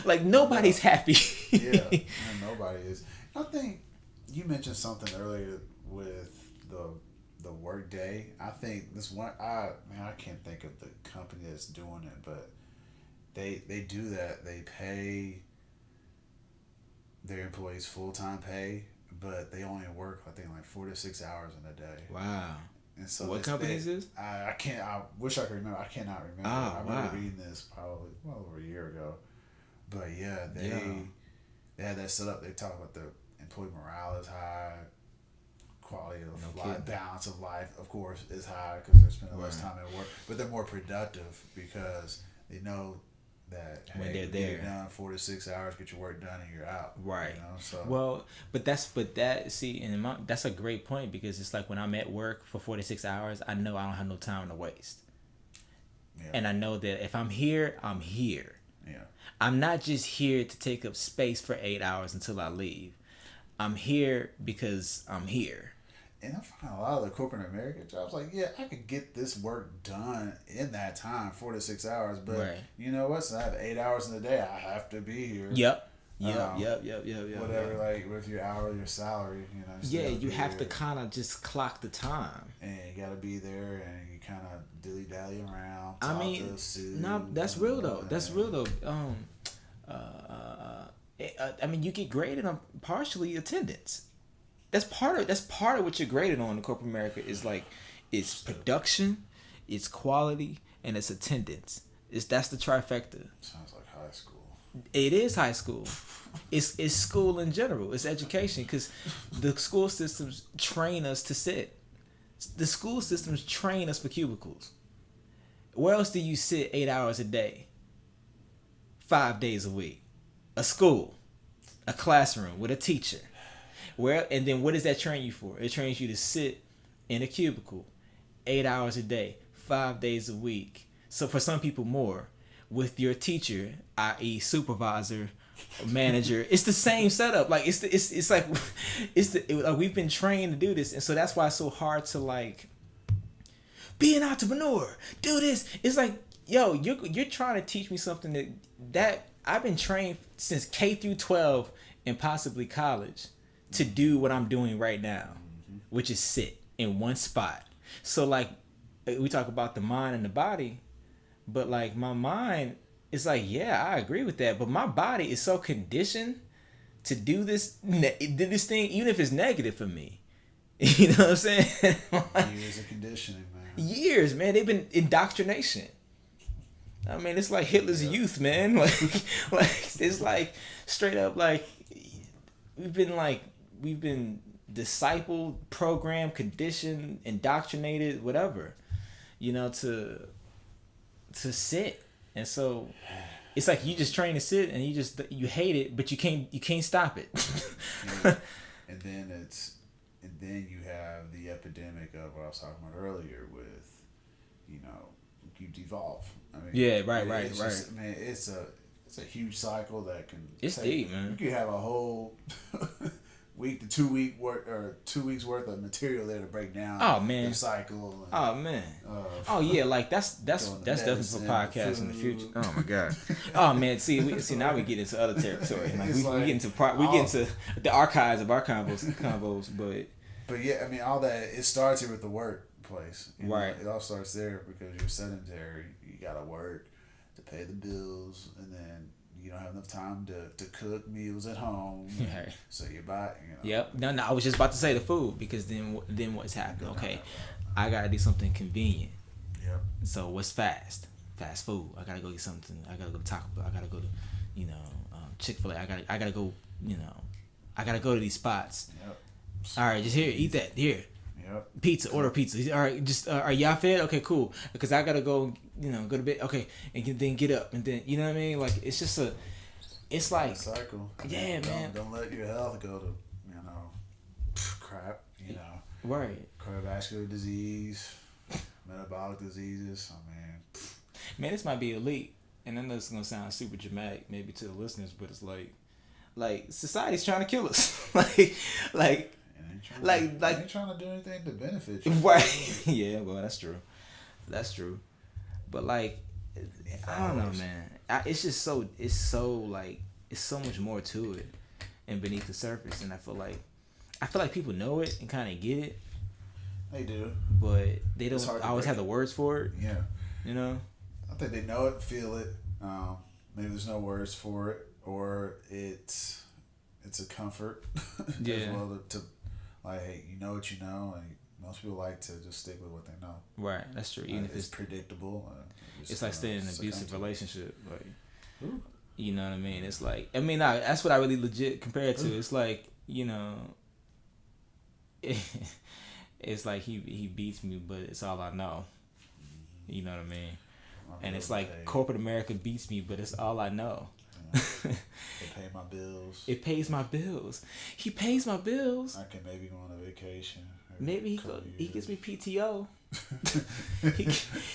like nobody's happy. And nobody is. I think you mentioned something earlier with the work day. I think this one, I can't think of the company that's doing it, but they do that. They pay their employees full-time pay, but they only work, I think, like 4 to 6 hours in a day. Wow. And so what company is this? I wish I could remember. I cannot remember. I remember reading this probably over a year ago. But yeah, they had that set up. They talk about the employee morale is high. Quality of life, balance of life, of course, is high because they're spending less time at work, but they're more productive because they know that when they're there, you're done 4 to 6 hours, get your work done, and you're out. Right. So that's a great point, because it's like when I'm at work for 4 to 6 hours, I know I don't have no time to waste, and I know that if I'm here, I'm here. Yeah. I'm not just here to take up space for 8 hours until I leave. I'm here because I'm here. And I find a lot of the corporate American jobs, like, I could get this work done in that time, 4 to 6 hours. But you know what? So I have 8 hours in the day. I have to be here. Yep. Whatever, like with your hour, your salary, you have to kind of just clock the time. And you got to be there, and you kind of dilly dally around. I mean, no, that's real though. That's real though. I mean, you get graded on partially attendance. That's part of what you're graded on in corporate America is like, it's production, it's quality, and it's attendance. That's the trifecta. Sounds like high school. It is high school. It's school in general. It's education, because the school systems train us to sit. The school systems train us for cubicles. Where else do you sit 8 hours a day, 5 days a week? A school, a classroom with a teacher. And then what does that train you for? It trains you to sit in a cubicle 8 hours a day, 5 days a week. So for some people more, with your teacher, i.e. supervisor, manager. It's the same setup. Like we've been trained to do this, and so that's why it's so hard to like be an entrepreneur, do this. It's like you're trying to teach me something that I've been trained since K through 12 and possibly college to do what I'm doing right now, which is sit in one spot. So like we talk about the mind and the body, but like my mind is like, yeah, I agree with that, but my body is so conditioned to do this thing, even if it's negative for me. You know what I'm saying? Like, years of conditioning, man. Years, man. They've been indoctrination. I mean, it's like Hitler's youth, man. Like it's like straight up like we've been discipled, programmed, conditioned, indoctrinated, whatever, you know, to sit. And so it's like you just train to sit and you hate it, but you can't stop it. Yeah. And then you have the epidemic of what I was talking about earlier with, you know, you devolve. I mean, yeah, right. Just, I mean, it's a huge cycle that can. It's deep, man. You could have a whole week to 2 week work or 2 weeks worth of material there to break down. Oh man, the cycle. And, oh man. Oh yeah, like that's definitely for podcasts in the future. Oh my god. Oh man, see now we get into other territory. Like we get into the archives of our combos, but yeah, I mean, all that it starts here with the workplace. Right. It all starts there because you're sedentary. You gotta work to pay the bills, and then you don't have enough time to cook meals at home. Right. So you buy. Yep. No, I was just about to say the food because then what's happening? Okay, I gotta do something convenient. Yep. So what's fast? Fast food. I gotta go get something. I gotta go to Taco Bell. I gotta go to, Chick-fil-A. I gotta go. I gotta go to these spots. Yep. All right, just here, eat that here. Yep. Pizza, order pizza. All right, just are y'all fed? Okay, cool. Because I gotta go, go to bed. Okay, and then get up, and then you know what I mean. Like it's just it's like a cycle. Yeah, man. Don't let your health go to crap. Right. Cardiovascular disease, metabolic diseases. Man, this might be elite, and I know it's gonna sound super dramatic, maybe to the listeners, but it's like society's trying to kill us. like. They ain't trying to do anything to benefit you. Right. Yeah, well, that's true. But like, I don't know, man. It's so much more to it and beneath the surface, and I feel like people know it and kind of get it. They do, but they don't always have the words for it. Yeah. I think they know it, feel it. Maybe there's no words for it, or it's a comfort. Yeah. As well to like, hey, you know what you know, and most people like to just stick with what they know. Right, that's true. Even if it's predictable. It's like staying in an abusive relationship. Like, you know what I mean? It's like, that's what I really legit compare it to. It's like, it's like he beats me, but it's all I know. You know what I mean? And it's like corporate America beats me, but it's all I know. They pay my bills. It pays my bills. He pays my bills. I can maybe go on a vacation. Maybe he gives me PTO.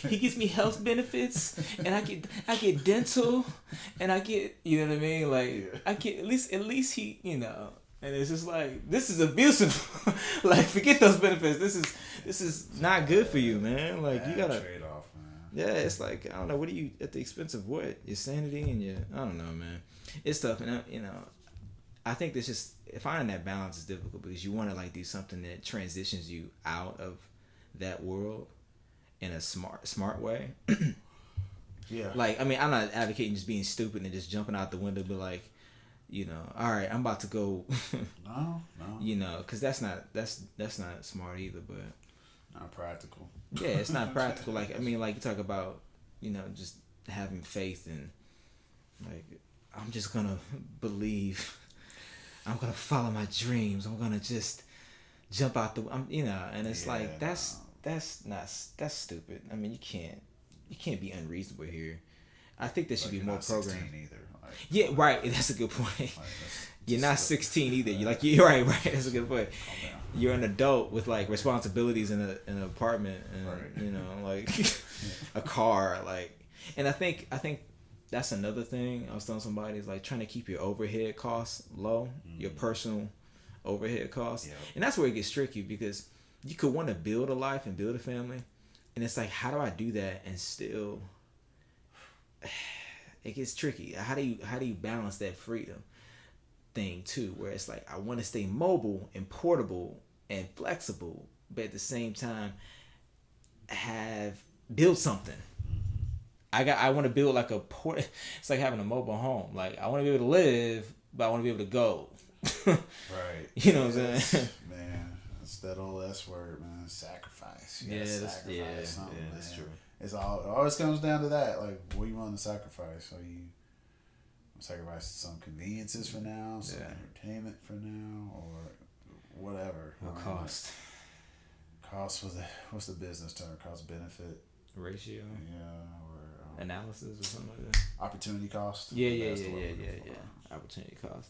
he gives me health benefits, and I get dental, and I get, you know what I mean? Like, I get at least he, and it's just like, this is abusive. Like, forget those benefits. This is not good for you, man. Like, you gotta trade off, man. Yeah, it's like, I don't know, what are you at the expense of what? Your sanity and I don't know, man. It's tough, and I think this just finding that balance is difficult because you want to like do something that transitions you out of that world in a smart way. Yeah. Like, I mean, I'm not advocating just being stupid and just jumping out the window, but like, all right, I'm about to go. No. Because that's not smart either, but not practical. Yeah, it's not practical. Like, I mean, like you talk about, just having faith and like, I'm just gonna believe. I'm gonna follow my dreams. I'm gonna just jump out and it's like that's stupid. I mean, you can't be unreasonable here. I think there should be more programmed. Either. Like, yeah, right. That's a good point. Like, you're not 16 either. You're right. That's a good point. You're an adult with like responsibilities in an apartment and like a car, like, and I think that's another thing I was telling somebody is like trying to keep your overhead costs low, your personal overhead costs, and that's where it gets tricky because you could want to build a life and build a family, and it's like, how do I do that and still it gets tricky. How do you balance that freedom thing too, where it's like I want to stay mobile and portable and flexible, but at the same time have build something. I want to build like a port. It's like having a mobile home. Like I want to be able to live, but I want to be able to go. Right. You know what I'm saying? Man, it's that old S word, man. Sacrifice. You gotta sacrifice something, man. That's true. It always comes down to that. Like, what do you want to sacrifice? Are you sacrifice some conveniences for now, some entertainment for now, or whatever? What cost? Cost was what's the business term? Cost benefit ratio. Yeah, or analysis or something like that. Opportunity cost. Yeah. Opportunity cost.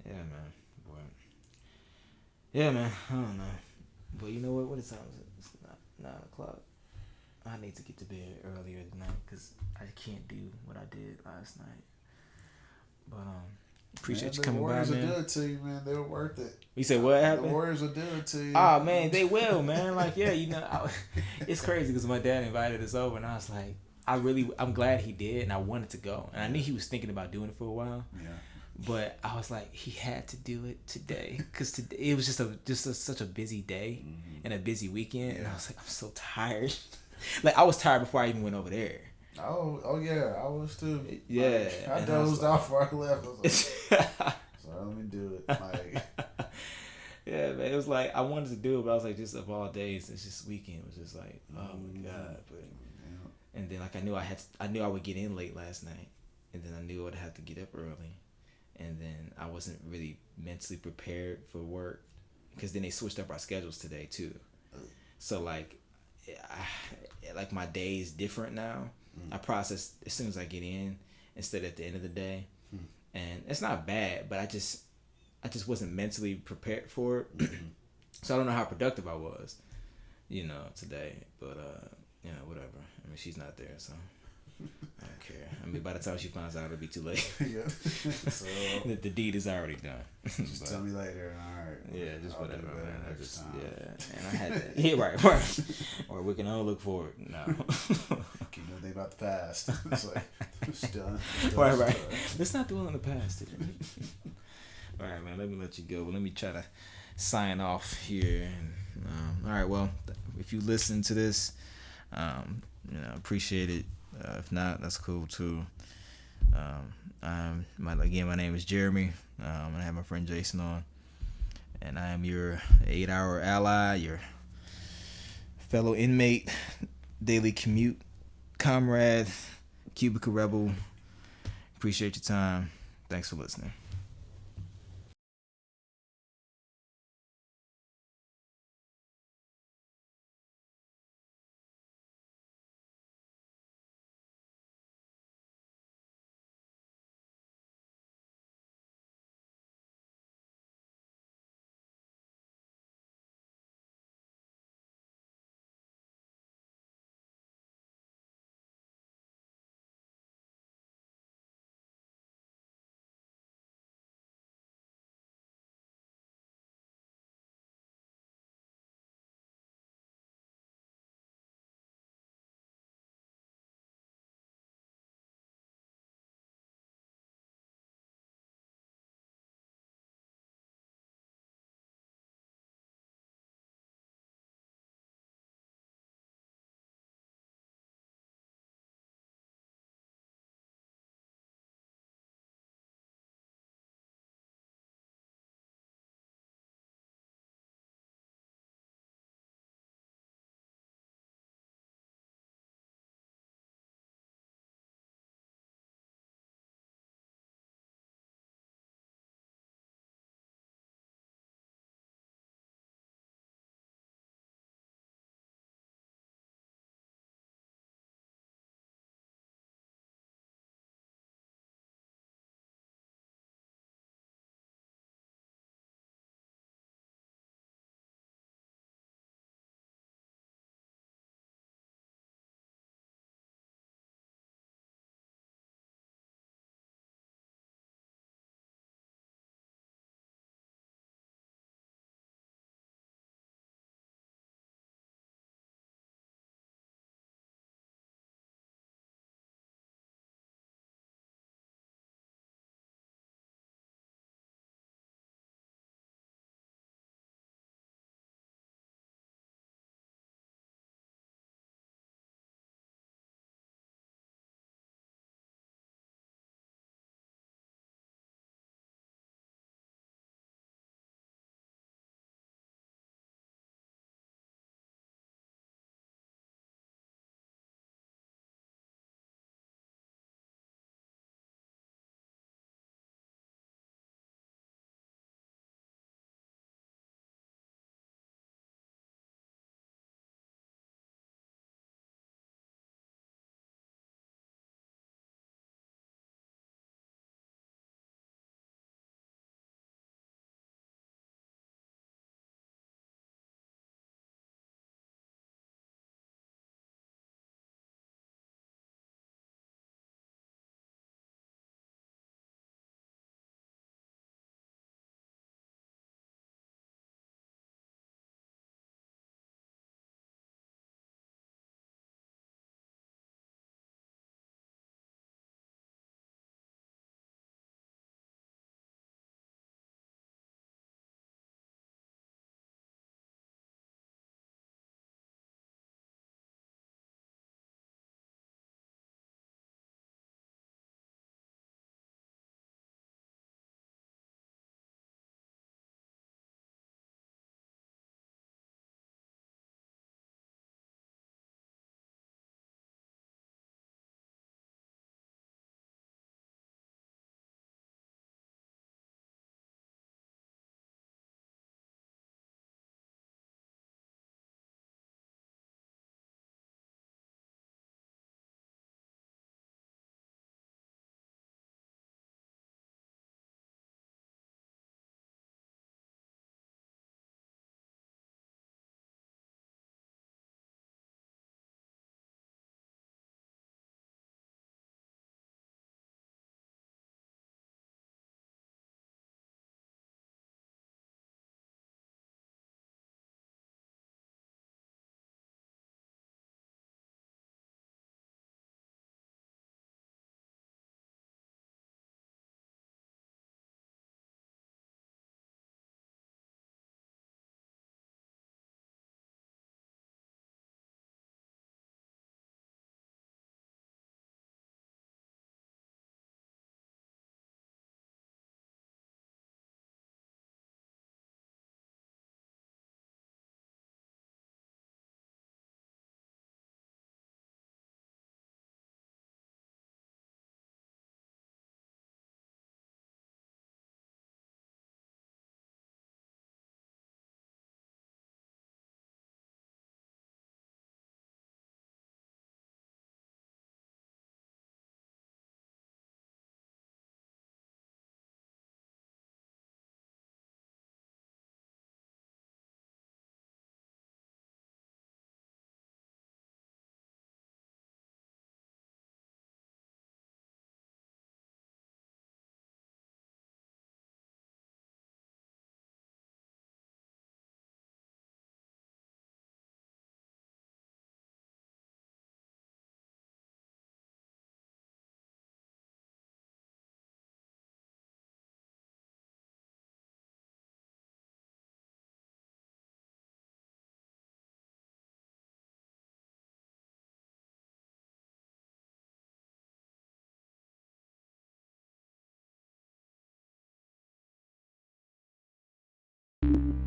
Yeah, man. Boy. Yeah, man. I don't know, but you know what? What time is it? It's 9:00. I need to get to bed earlier tonight because I can't do what I did last night. But appreciate you coming by, man. The Warriors will do it to you, man. They were worth it. You said what happened? The Warriors will do it to you. Oh man, they will, man. Like it's crazy because my dad invited us over, and I was like, I'm glad he did, and I wanted to go, and I knew he was thinking about doing it for a while. Yeah. But I was like, he had to do it today because today it was such a busy day and a busy weekend, and I was like, I'm so tired. Like I was tired before I even went over there. Oh yeah, I was too. Yeah, like, I dozed off before I left. I was like, so let me do it. Like, yeah, man, it was like I wanted to do it, but I was like, just of all days, it's just weekend was just like, oh my god. But and then like I knew I would get in late last night, and then I knew I'd have to get up early, and then I wasn't really mentally prepared for work because then they switched up our schedules today too. So like my day is different now. I process as soon as I get in instead at the end of the day, and it's not bad, but I just wasn't mentally prepared for it. So I don't know how productive I was, today. But whatever. I mean, she's not there, so I don't care. I mean, by the time she finds out, it'll be too late. Yeah. So the deed is already done. Just tell me later. All right. Yeah, just I'll whatever, man. I just time. And I had that. Yeah, right. Or we can all look forward. No. Keep nothing about the past. It's like it's done. Right. Let's not dwell on the past today. All right, man. Let me let you go. But let me try to sign off here. And, all right. Well, if you listen to this, appreciate it. If not, that's cool too. My name is Jeremy. And I have my friend Jason on, and I am your 8-hour ally, your fellow inmate, daily commute comrade, Cubicle Rebel. Appreciate your time. Thanks for listening.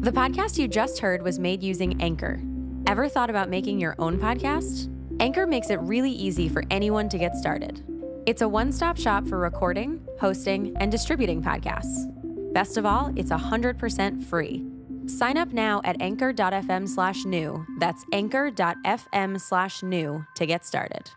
The podcast you just heard was made using Anchor. Ever thought about making your own podcast? Anchor makes it really easy for anyone to get started. It's a one-stop shop for recording, hosting, and distributing podcasts. Best of all, it's 100% free. Sign up now at anchor.fm/new. That's anchor.fm/new to get started.